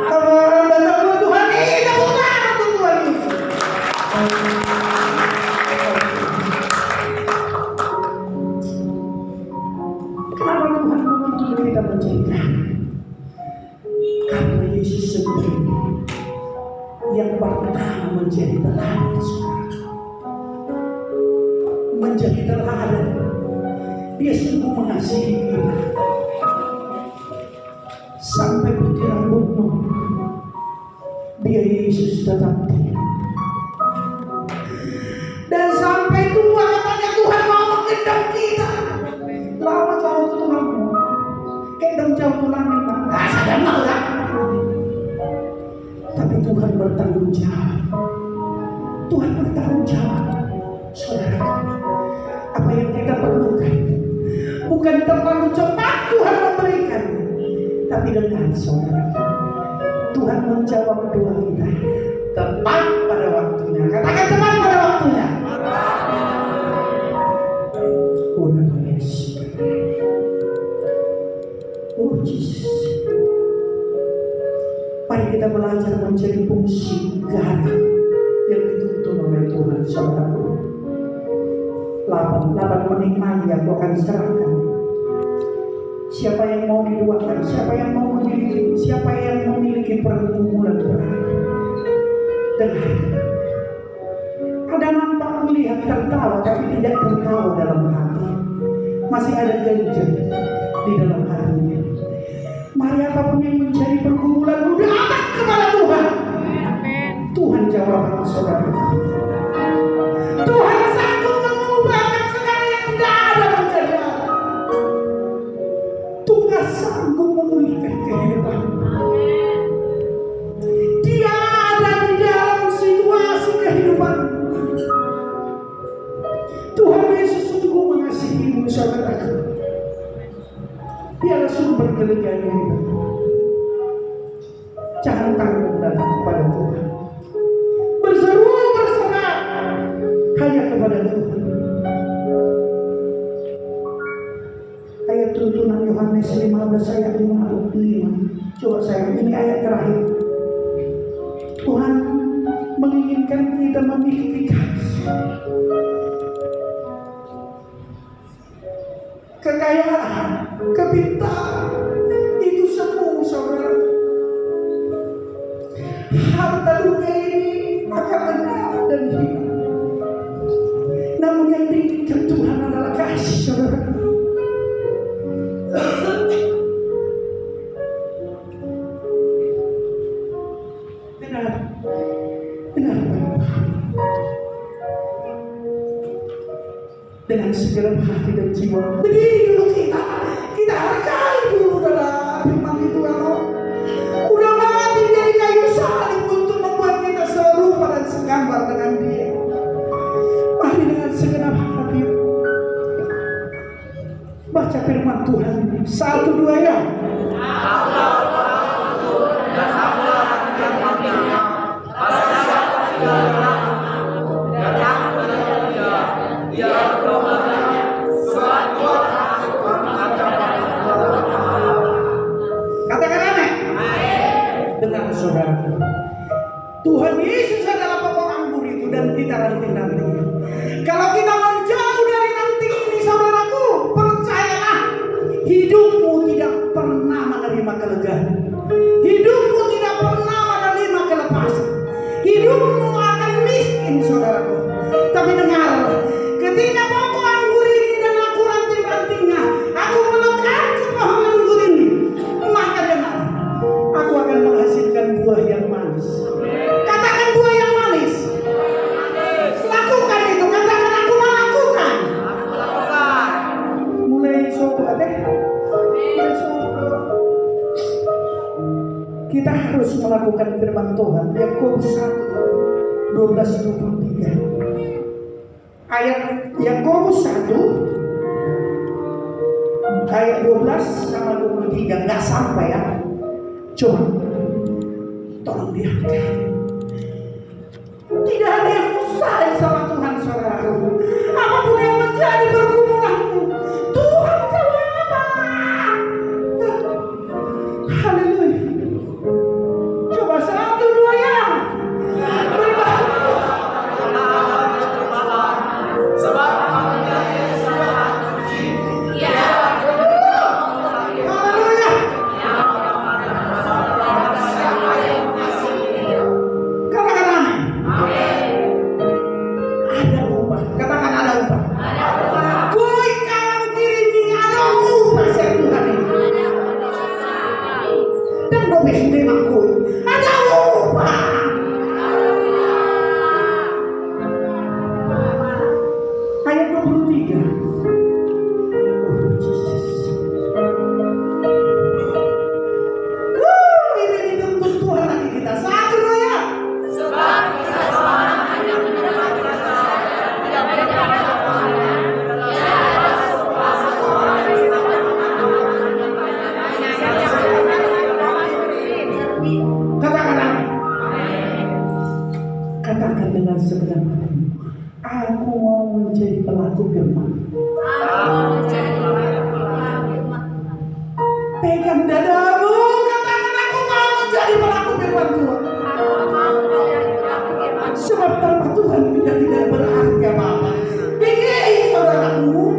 Speaker 4: Kalau datang Tuhan ini, datang Tuhan ini. Kenapa Tuhan menuntut kita menjaga? Karena Yesus sendiri yang pertama menjadi teladan, menjadi teladan. Dia sungguh mengasihi kita sampai putih rambutmu. Dia Yesus tetap tinggal. Dan sampai tua katanya Tuhan mau menggendong kita. Lama jauh ke tulangmu, gendong jauh tulangnya Pak. Sadar mau lah. Tapi Tuhan bertanggung jawab. Tuhan bertanggung jawab. Saudara, apa yang kita perlukan bukan terlalu cepat Tuhan memberikan, tapi dengan saudara, Tuhan menjawab doa kita tepat pada waktunya. Katakan tepat pada waktunya. Oh Jesus, mari kita belajar menjadi fungsi garda yang dituntun oleh Tuhan. Saudaraku, 8 menit lagi aku akan serahkan. Siapa yang mau didoakan, siapa yang mau memiliki, siapa yang memiliki pergumulan berat, dengar. Ada nampak melihat tertawa tapi tidak tertawa dalam hati. Masih ada ganjil di dalam hatinya. Mari apapun yang menjadi pergumulan, udah angkat kepada Tuhan. Tuhan jawab saudara. Tuhan sanggup mengubahkan segala yang tidak ada menjadi ada. Tuhan sanggup memulihkan kehidupan. Dia ada di dalam situasi kehidupan. Tuhan Yesus sungguh mengasihimu saudaraku. Dialah sumber kelegaan hidup. Jangan tanggung datang kepada Tuhan. Berseru berserah hanya kepada Tuhan. Ayat tuntunan Yohanes 15 ayat 55. Coba saya, ini ayat terakhir. Tuhan menginginkan kita memiliki kasih, kekayaan, kepintaran, itu semua saudara. Harta dunia ini akan lenyap dan hilang. Namun yang diinginkan Tuhan adalah kasih saudara. Benar. Dengan segala hati dan jiwa. Begini dulu kita hargai dulu dalam firman itu Allah. Udah mati dari kayu salib untuk membuat kita serupa dan segambar dengan Dia. Mari dengan segenap hati baca firman Tuhan. 1, 2 ya. Tuhan Yesus adalah pokok anggur itu dan kita ranting-ranting. Kalau kita menjauh dari ranting ini saudaraku, percayalah hidupmu tidak pernah menerima kelegaan. Hidupmu tidak pernah menerima kelepasan. Hidupmu akan miskin saudaraku. Tapi dengar, ketika pokok anggur ini dan aku ranting-rantingnya, aku melekat ke pohon anggur ini, maka dengar, aku akan menghasilkan buah yang manis. Katakan buah yang manis. Lakukan itu. Katakan aku melakukan. Mulai besok deh. Kita harus melakukan firman Tuhan. Yakobus 1:12-23. Ayat Yakobus 1 ayat 12-23 nggak sampai ya. Coba tolong diangkat. Tidak ada yang mustahil sama Tuhan saudaraku. Apapun yang menjadi pergumulanmu, Tuhan jawab. Haleluya. Coba 1, 2 ya. Katakan dengan segenap hatimu, aku mau menjadi pelaku firman. Pegang dadamu, katakan aku mau menjadi pelaku firman Tuhan. Sebab tanpa Tuhan kita tidak berarti apa-apa. Begini saudaraku,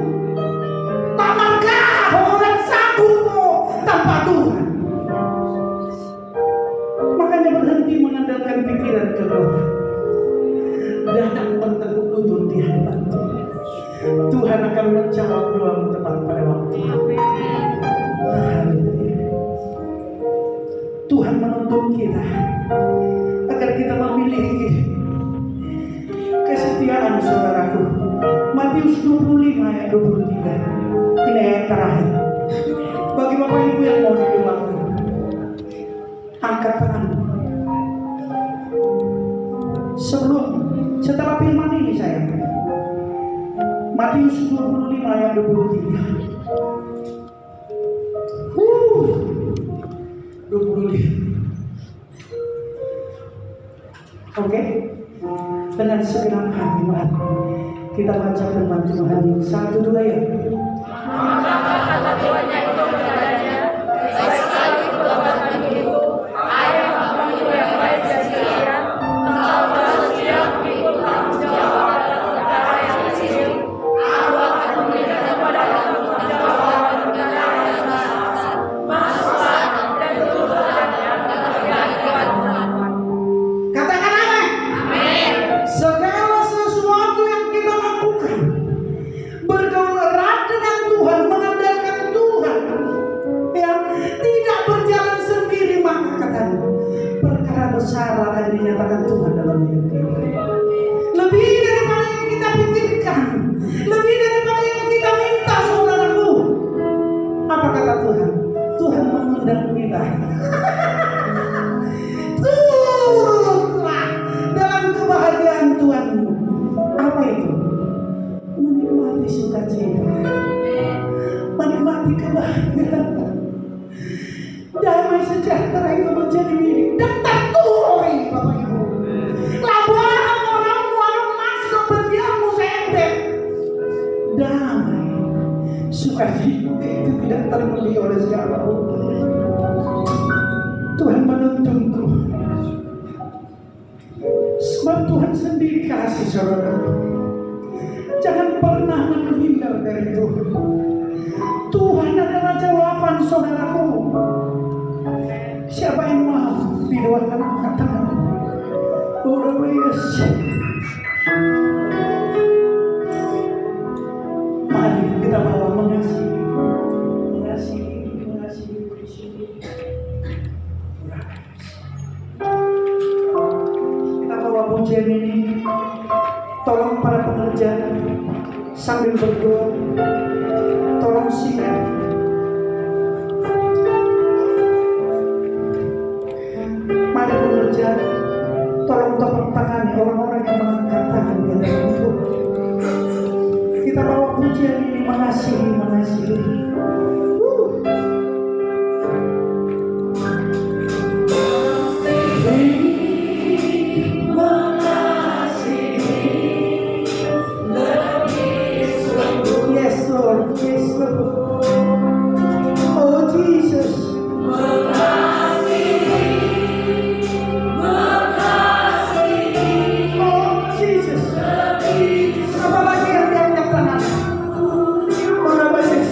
Speaker 4: tamakah orang sanggupmu tanpa Tuhan? Makanya berhenti mengandalkan pikiran kekuatan. Datang berteguh lutut di hadapan Tuhan. Tuhan akan menjawab doamu tepat pada waktu. Tuhan menuntun kita agar kita memiliki kesetiaan, saudaraku. Matius 25 ayat 23. Ini ayat terakhir. Bagi Bapak Ibu yang mau didoakan, angkat tanganmu. Setelah firman ini saya, Matius 25 ayat 23. 25. Oke? Dengan segenap hati, mari kita baca firman Tuhan ini. 1, 2 ya.
Speaker 1: Maka kata tuannya itu kepadanya, baik sekali perbuatan itu, ayah bapakmu yang baik dan setia, engkau bersedia mengikut tanggung jawab dalam perkara yang kecil, aku akan memberikan kepadamu tanggung jawab perkara yang besar. Masuklah dan duduklah dalam kerajaan Tuhan.
Speaker 4: Katakan amin.
Speaker 1: Amin.
Speaker 4: Segala sesuatu yang kita lakukan, bergaul erat dengan Tuhan, mengandalkan Tuhan, yang tidak berjalan sendiri, maka katanya perkara besar akan dinyatakan Tuhan dalam hidup kita. Lebih daripada yang kita pikirkan, lebih daripada yang kita minta, saudaraku. Apa kata Tuhan? Tuhan mengundang kita. Turunlah dalam kebahagiaan Tuhanmu. Apa itu? Menikmati sukacita, menikmati kebahagiaan. Damai sejahtera itu menjadi milik dan tertulis, Bapak Ibu. Labuan orang masuk berdiammu sendek. Damai, sukacita itu tidak terbeli oleh siapapun. Tuhan menuntunku. Sebab Tuhan sendiri kasih, saudara. Jangan pernah menghindar dari Tuhan. Tuhan adalah jawaban, saudaraku. Siapa yang mau didoakan angkat tangan? Oh yes. Mari kita bawa mengasihi. Kita bawa pujian ini. Tolong para pekerja sambil berdoa, tolong singkat. Mari pekerja, tolong tepuk tangan orang-orang yang mengangkat tangan di dalam Tuhan. Kita bawa pujian ini, mengasihi. Yes Lord. Oh Jesus. Apalagi yang diangkat tangan. Orang banyak.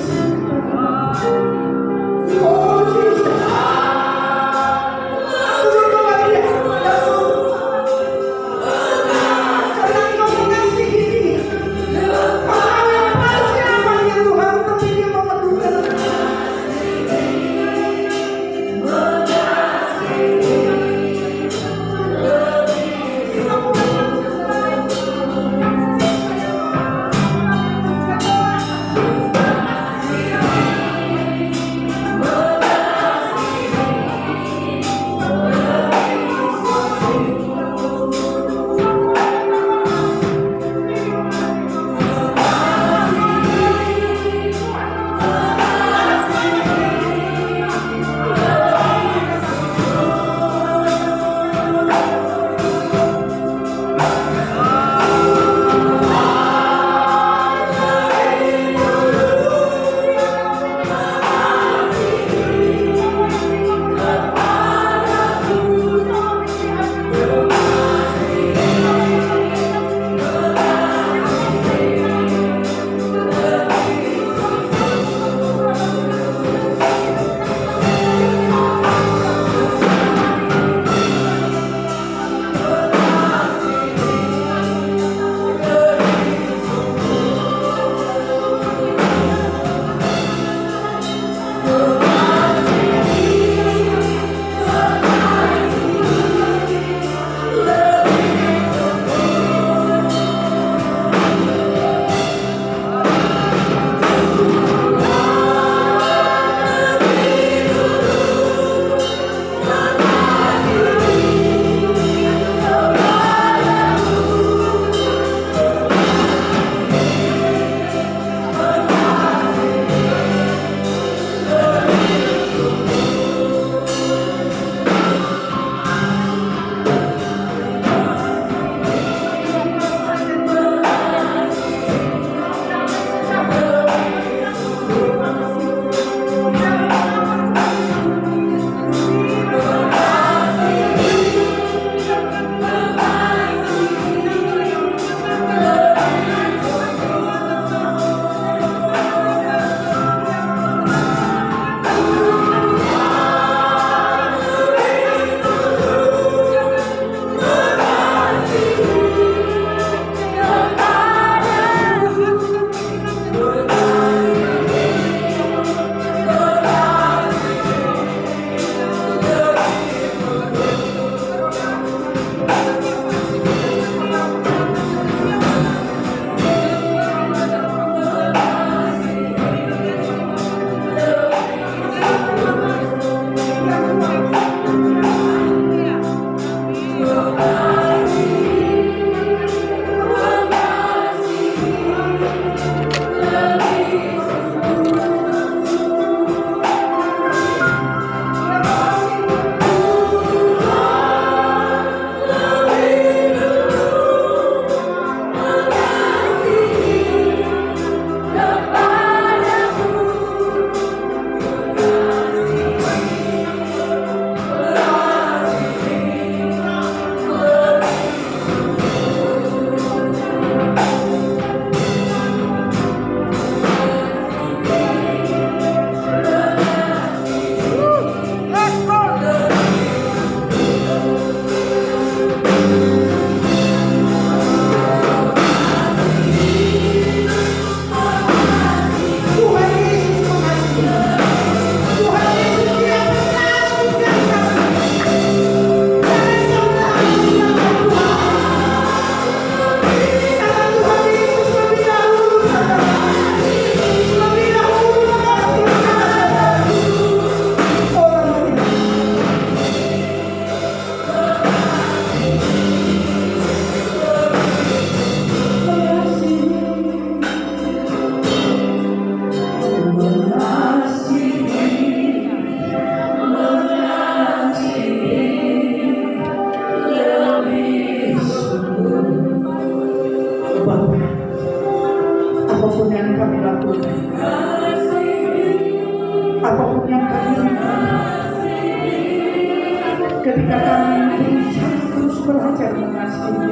Speaker 4: belajar mengasihi.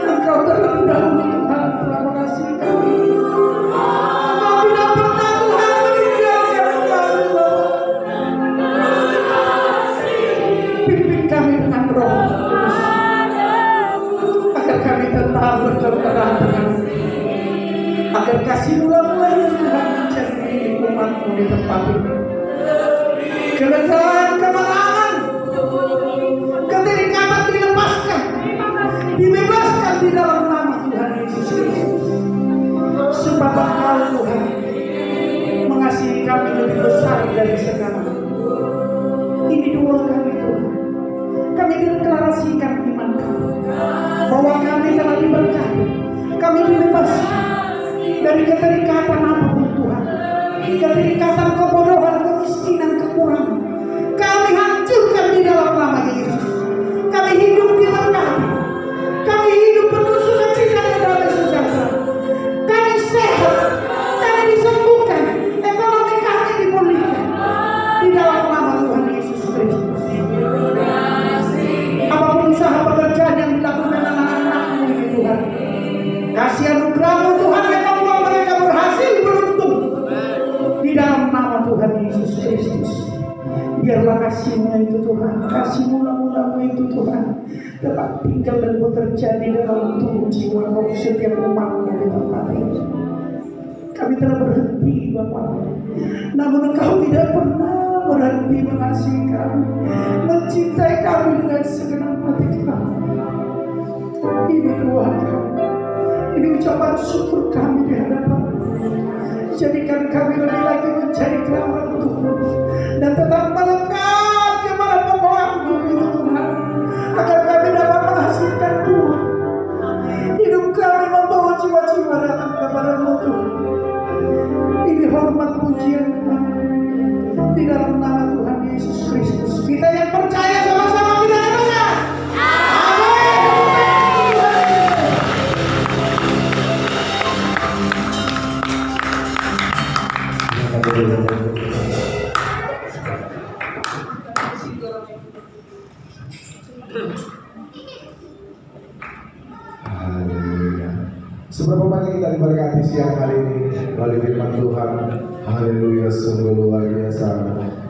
Speaker 4: Engkau terlebih dahulu Tuhan telah mengasihi kami. Engkau tidak pernah Tuhan meninggalkan kami. Pimpin kami dengan Roh Kudus, agar kami tetap berdoa dengan, agar kasih mula-mula Tuhan menjadi umat-Mu di tempat ini. Kelegaan, kemenangan, keterikatan dilepaskan, dibebaskan di dalam nama Tuhan Yesus Kristus. Sebab Engkau Tuhan mengasihi kami lebih besar dari segala. Ini doa kami Tuhan. Kami deklarasikan iman kami bahwa kami telah diberkati, kami dibebaskan dari keterikatan apapun Tuhan, keterikatan kebodohan, kemiskinan, kekurangan. Kami hancurkan di dalam nama Yesus. Kami hidup diberkati, kami hidup penuh sukacita dan damai sejahtera. Kami sehat, kami disembuhkan, ekonomi kami dipulihkan di dalam nama Tuhan Yesus Kristus. Apapun usaha pekerjaan yang dilakukan anak-anak-Mu ini Tuhan, kasih anugerah-Mu Tuhan yang membuat mereka berhasil beruntung di dalam nama Tuhan Yesus Kristus. Biarlah kasih-Mu itu Tuhan, kasih mula-mula-Mu itu Tuhan tetap tinggal dan bekerja di dalam tubuh jiwa roh setiap umat-Mu di tempat ini. Kami telah berhenti Bapa, namun Engkau tidak pernah berhenti mengasihi kami, mencintai kami dengan segenap hati kami. Ini doa kami, ini ucapan syukur kami di hadapan-Mu. Jadikan kami lebih lagi menjadi kerabat Tuhan dan tetap melekat kepada pokok-Mu itu Tuhan, agar kami dapat menghasilkan Tuhan. Hidup kami membawa jiwa-jiwa datang kepada-Mu Tuhan. Ini hormat pujian kami di dalam nama Tuhan Yesus Kristus. Kita yang percaya sama-sama kita katakan amin.
Speaker 3: Haleluya. Seberapa banyak kita diberkati siang hari ini melalui firman Tuhan. Haleluya, sungguh luar biasa.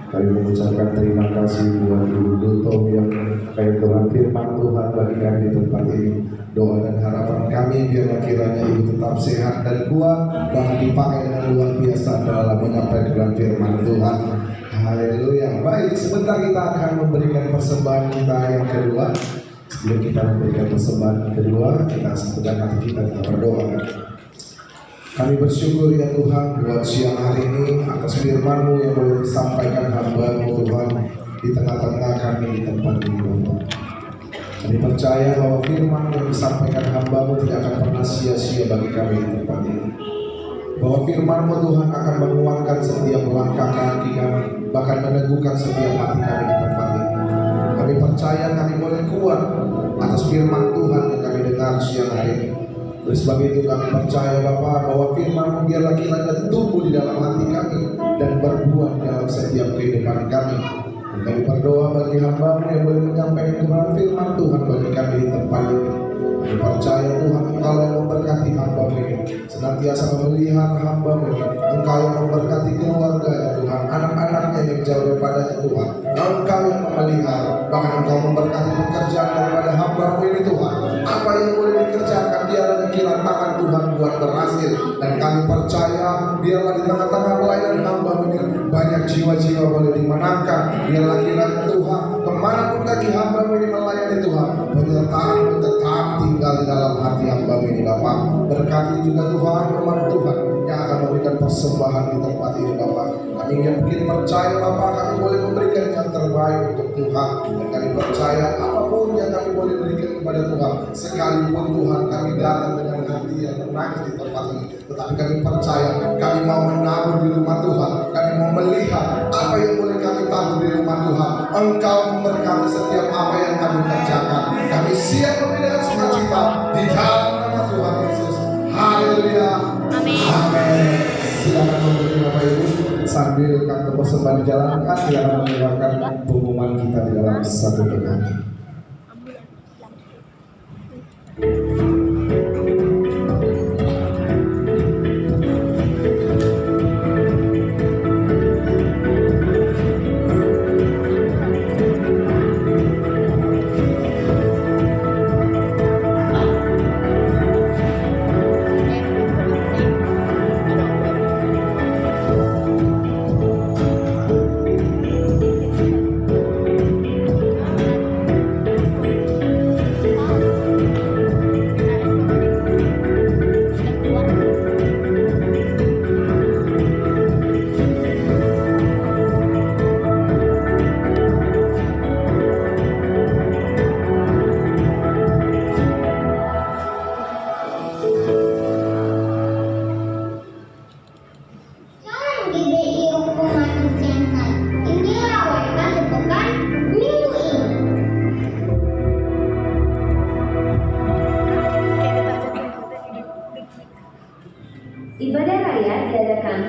Speaker 3: Kami mengucapkan terima kasih buat Ibu Duto yang pegang firman Tuhan bagi kami di tempat ini. Doa dan harapan kami biarlah kiranya Ibu tetap sehat dan kuat, bahkan dipakai dengan luar biasa dalam menyampaikan firman Tuhan. Haleluya. Baik, sebentar kita akan memberikan persembahan kita yang kedua. Sebelum kita memberikan persembahan kedua, kita sedang hati kita berdoa. Kami bersyukur ya Tuhan buat siang hari ini atas firman-Mu yang boleh disampaikan hamba-Mu Tuhan di tengah-tengah kami di tempat ini Bapak. Kami percaya bahwa firman yang disampaikan hamba-Mu tidak akan pernah sia-sia bagi kami di tempat ini. Bahwa firman-Mu Tuhan akan menguatkan setiap langkah kaki kami, bahkan meneguhkan setiap hati kami di tempat ini. Kami percaya kami boleh kuat atas firman Tuhan yang kami dengar siang hari ini. Oleh sebab itu kami percaya Bapa bahwa firman-Mu biarlah kiranya tumbuh di dalam hati kami dan berbuah di dalam setiap kehidupan kami. Dan kami berdoa bagi hamba-Mu yang boleh menyampaikan kebenaran firman Tuhan bagi kami di tempat ini. Kami percaya Tuhan Engkau yang memberkati hamba-Mu ini, senantiasa memelihara hamba-Mu ini. Engkau yang memberkati keluarganya Tuhan, anak-anaknya yang jauh daripadanya Tuhan. Engkau yang memelihara, bahkan Engkau memberkati pekerjaan daripada hamba-Mu ini Tuhan. Apa yang boleh dikerjakan biarlah kiranya tangan Tuhan buat berhasil. Dan kami percaya biarlah di tengah-tengah pelayanan hamba-Mu ini banyak jiwa-jiwa boleh dimenangkan. Biarlah kiranya Tuhan kemanapun kaki hamba-Mu ini melayani Tuhan, penyertaan-Mu tetap tinggal di dalam hati hamba-Mu ini Bapak. Berkati juga Tuhan umat Tuhan yang akan memberikan persembahan di tempat ini Bapak. Kami yakin percaya Bapak kami boleh memberikan yang terbaik untuk Tuhan. Dan kami percaya apapun yang kami boleh berikan kepada Tuhan, sekalipun Tuhan kami datang dengan hati yang menangis di tempat ini, tetapi kami percaya kami mau menabur di rumah Tuhan. Kami mau melihat apa yang boleh kami tabur di rumah Tuhan. Engkau memberkati setiap apa yang kami kerjakan. Kami siap memberi dengan sukacita di dalam nama Tuhan Yesus. Haleluya. Amin. Silakan memberi Bapak Ibu sambil kata persembahan dijalankan, silakan mengeluarkan pengumuman kita di dalam satu dekade.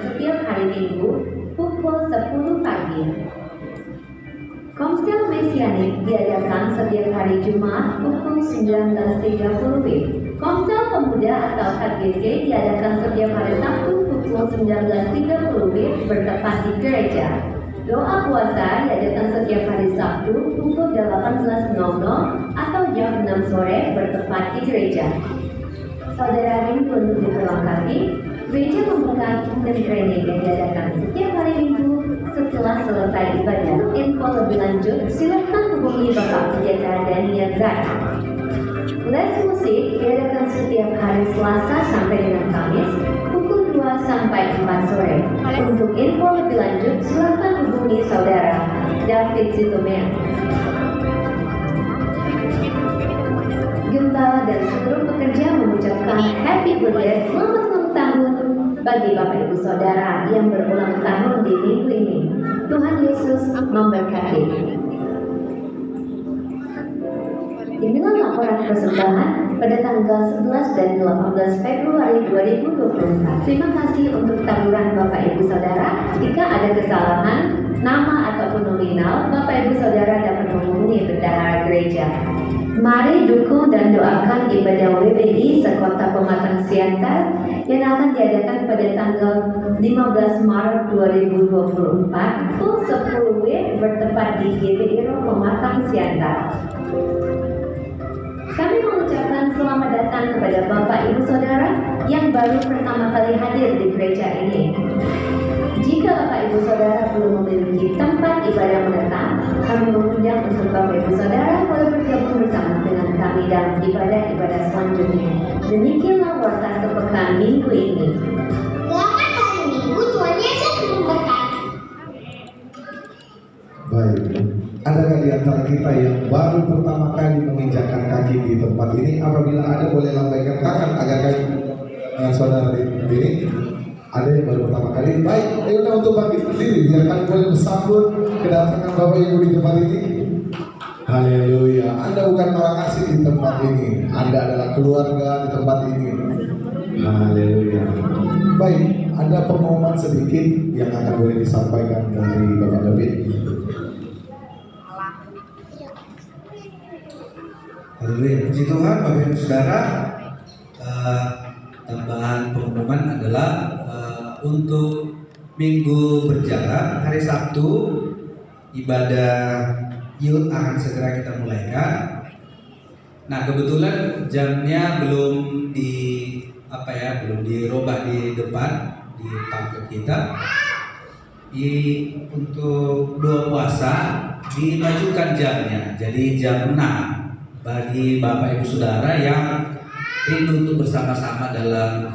Speaker 5: setiap hari Minggu pukul 10 pagi. Komsel Mesianik diadakan setiap hari Jumat pukul 19.30 WIB. Komsel Pemuda atau KGC diadakan setiap hari Sabtu pukul 19.30 WIB bertepat di gereja. Doa puasa diadakan setiap hari Sabtu pukul 18.00 atau jam 6 sore bertepat di gereja. Saudara rindu untuk diperlengkapi, gereja membuka dan training yang diadakan setiap hari Minggu setelah selesai ibadah. Info lebih lanjut, silakan hubungi Bapak Pendeta Daniel Zara. Les musik diadakan setiap hari Selasa sampai dengan Kamis pukul 2 sampai 4 sore. Untuk info lebih lanjut, silakan hubungi Saudara David Sitomea. Gembala dan seluruh pekerja mengucapkan happy birthday, selamat ulang tahun bagi Bapak Ibu Saudara yang berulang tahun di minggu ini. Tuhan Yesus memberkati. Inilah laporan persembahan pada tanggal 11 dan 18 Februari 2024. Terima kasih untuk taburan Bapak Ibu Saudara. Jika ada kesalahan, nama ataupun nominal, Bapak Ibu Saudara dapat menghubungi bendahara gereja. Mari dukung dan doakan ibadah WBI sekota Pematang Siantar yang akan diadakan pada tanggal 15 Maret 2024 pukul 10 WIB bertepat di GBI Pematang Siantar. Kami mengucapkan selamat datang kepada Bapak Ibu Saudara yang baru pertama kali hadir di gereja ini. Jika Bapak Ibu Saudara belum memiliki tempat ibadah menetap, kami mengundang untuk Bapak Ibu Saudara boleh bergabung bersama dengan kami dalam ibadah-ibadah selanjutnya. Demikianlah warta sepekan minggu ini.
Speaker 1: Selamat hari Minggu, Tuhan Yesus memberkati.
Speaker 3: Baik, adakah di antara kita yang baru pertama kali menginjakkan kaki di tempat ini? Apabila ada, boleh lambaikan tangan agar kami dengan saudara di sini. Ada yang baru pertama kali? Baik, ayo untuk bangkit berdiri biar kami boleh bersambut kedatangan Bapak Ibu di tempat ini. Haleluya. Anda bukan orang asing di tempat ini, Anda adalah keluarga di tempat ini. Haleluya. Baik, ada pengumuman sedikit yang akan boleh disampaikan dari Bapak David.
Speaker 6: Haleluya, puji Tuhan, Bapak Ibu Saudara. Tambahan pengumuman adalah untuk minggu berjalan hari Sabtu ibadah youth akan segera kita mulaikan. Nah, kebetulan jamnya belum belum dirubah di depan di pamflet kita. Untuk doa puasa dimajukan jamnya, jadi jam 6 bagi Bapak Ibu Saudara yang rindu untuk bersama-sama dalam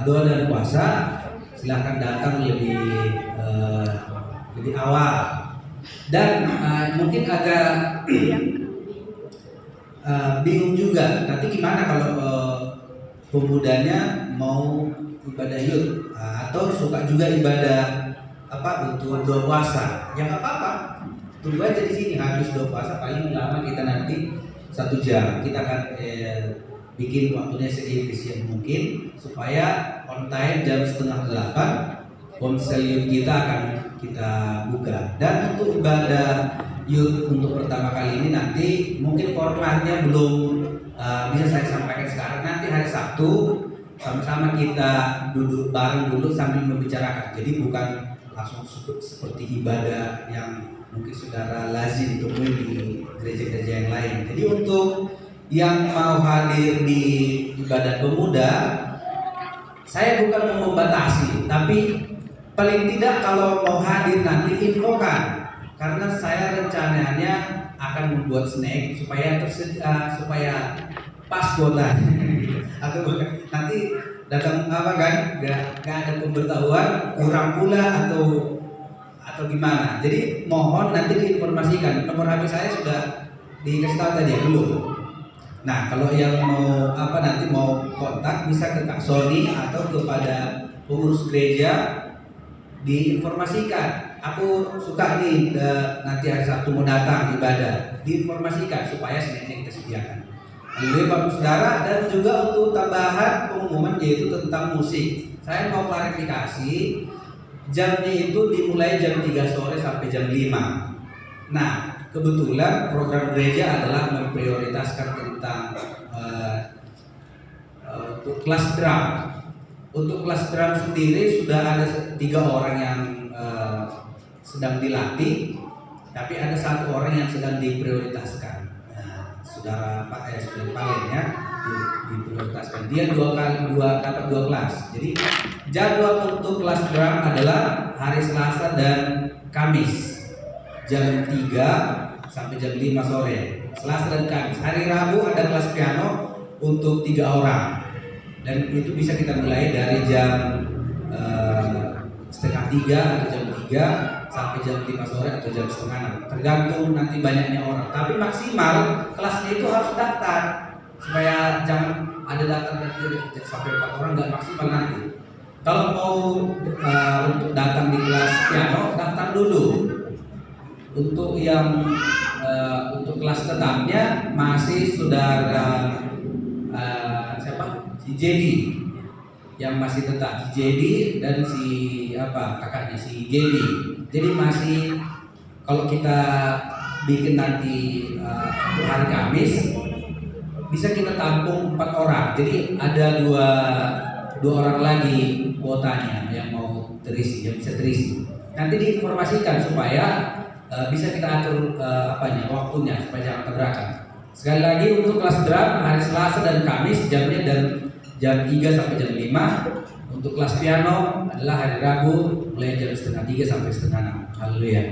Speaker 6: doa dan puasa. Silahkan datang lebih awal. Dan mungkin agak bingung juga, nanti gimana kalau pemudanya mau ibadah youth atau suka juga ibadah untuk doa puasa? Ya nggak apa-apa, tunggu aja di sini habis doa puasa, paling lama kita nanti 1 jam. Kita akan bikin waktunya seefisien mungkin supaya on time jam 7:30 konsel youth kita akan kita buka. Dan untuk ibadah youth untuk pertama kali ini nanti mungkin formatnya belum bisa saya sampaikan sekarang. Nanti hari Sabtu sama-sama kita duduk bareng dulu sambil membicarakan. Jadi bukan langsung seperti ibadah yang mungkin saudara lazim ditemui di gereja-gereja yang lain. Jadi untuk yang mau hadir di ibadah pemuda, saya bukan mau membatasi, tapi paling tidak kalau mau hadir nanti infokan, karena saya rencananya akan membuat snack supaya pas kuota atau nanti datang nggak ada pemberitahuan kurang pula atau gimana. Jadi mohon nanti diinformasikan. Nomor HP saya sudah dikasih tahu tadi belum. Nah, kalau yang mau nanti mau kontak bisa ke Kak Sony atau kepada pengurus gereja, diinformasikan. Aku suka nih nanti hari Sabtu mau datang ibadah, diinformasikan supaya snacknya kita sediakan. Lalu Bapak Saudara, dan juga untuk tambahan pengumuman yaitu tentang musik. Saya mau klarifikasi, jamnya itu dimulai jam 3 sore sampai jam 5. Nah, kebetulan program gereja adalah memprioritaskan tentang untuk kelas drum. Untuk kelas drum sendiri sudah ada 3 orang yang sedang dilatih, tapi ada 1 orang yang sedang diprioritaskan. Nah, saudara Palen ya diprioritaskan. Dia dapat 2 kelas. Jadi jadwal untuk kelas drum adalah hari Selasa dan Kamis jam 3 sampai jam 5 sore. Selasa dan Kamis. Hari Rabu ada kelas piano untuk 3 orang. Dan itu bisa kita mulai dari jam 2:30 atau jam 3 sampai jam 5 sore atau jam 5:30, tergantung nanti banyaknya orang. Tapi maksimal kelasnya itu harus daftar supaya jangan ada daftar sampai 4 orang, nggak maksimal nanti. Kalau mau untuk datang di kelas piano, daftar dulu. Untuk yang untuk kelas tetapnya masih saudara si Jadi yang masih tetap, si Jadi dan si kakaknya si Jadi. Jadi masih kalau kita bikin nanti untuk hari Kamis bisa kita tampung 4 orang. Jadi ada dua orang lagi kuotanya yang mau terisi, yang bisa terisi. Nanti diinformasikan supaya bisa kita atur waktunya supaya jangan tabrakan. Sekali lagi untuk kelas drum hari Selasa dan Kamis jamnya dan jam 3 sampai jam 5. Untuk kelas piano adalah hari Rabu mulai jam 5:30 sampai 5:30. Haleluya.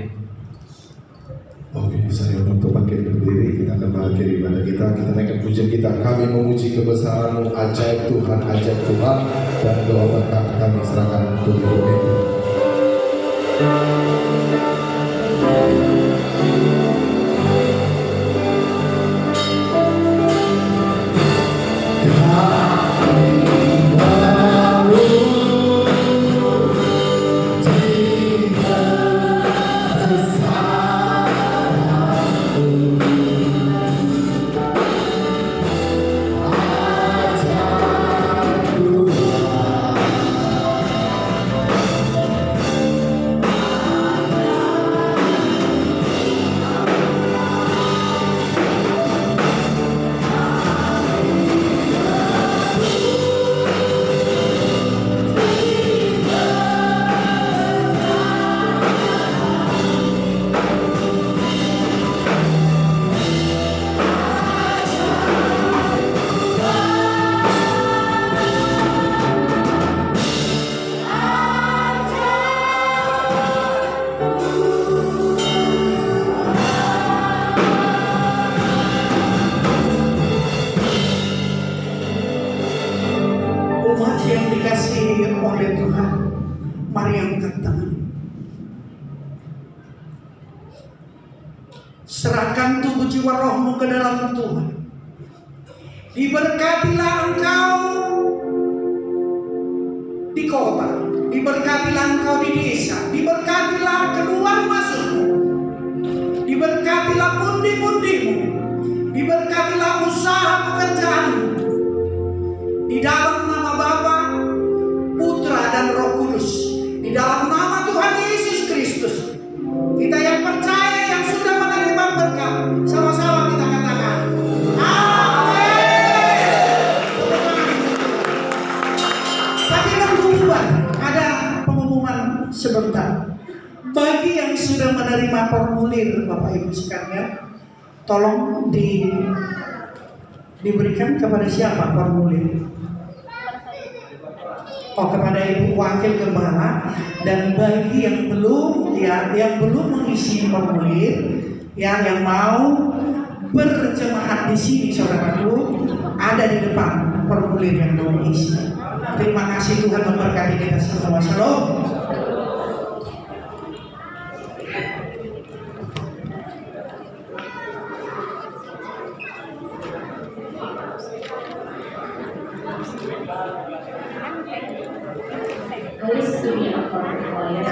Speaker 3: Oke, saya untuk bangkit berdiri, kita akan mengakhiri ibadah kita. Kita naikkan pujian kita. Kami memuji kebesaran-Mu, ajaib Tuhan, ajaib Tuhan, dan doa berkat kami serahkan untuk hidup ini.
Speaker 4: oleh Tuhan, mari angkat tangan. Serahkan tubuh jiwa rohmu ke dalam Tuhan. Diberkatilah engkau di kota, diberkatilah engkau di desa, diberkatilah keluar masukmu, diberkatilah pundi-pundimu, diberkatilah usaha pekerjaanmu. Di dalam nama Bapa, Putra dan Roh Kudus, di dalam nama Tuhan Yesus Kristus, kita yang percaya, yang sudah menerima berkat, sama-sama kita katakan amin. Tapi pengumuman, ada pengumuman sebentar. Bagi yang sudah menerima formulir, Bapak Ibu sekalian, tolong diberikan kepada siapa formulir? Oh, kepada Ibu Wakil Gembala. Dan bagi yang belum mengisi formulir, yang mau berjemaat di sini, saudaraku, ada di depan formulir yang mau diisi. Terima kasih, Tuhan memberkati kita semua. Shalom.
Speaker 5: Let's do the choir.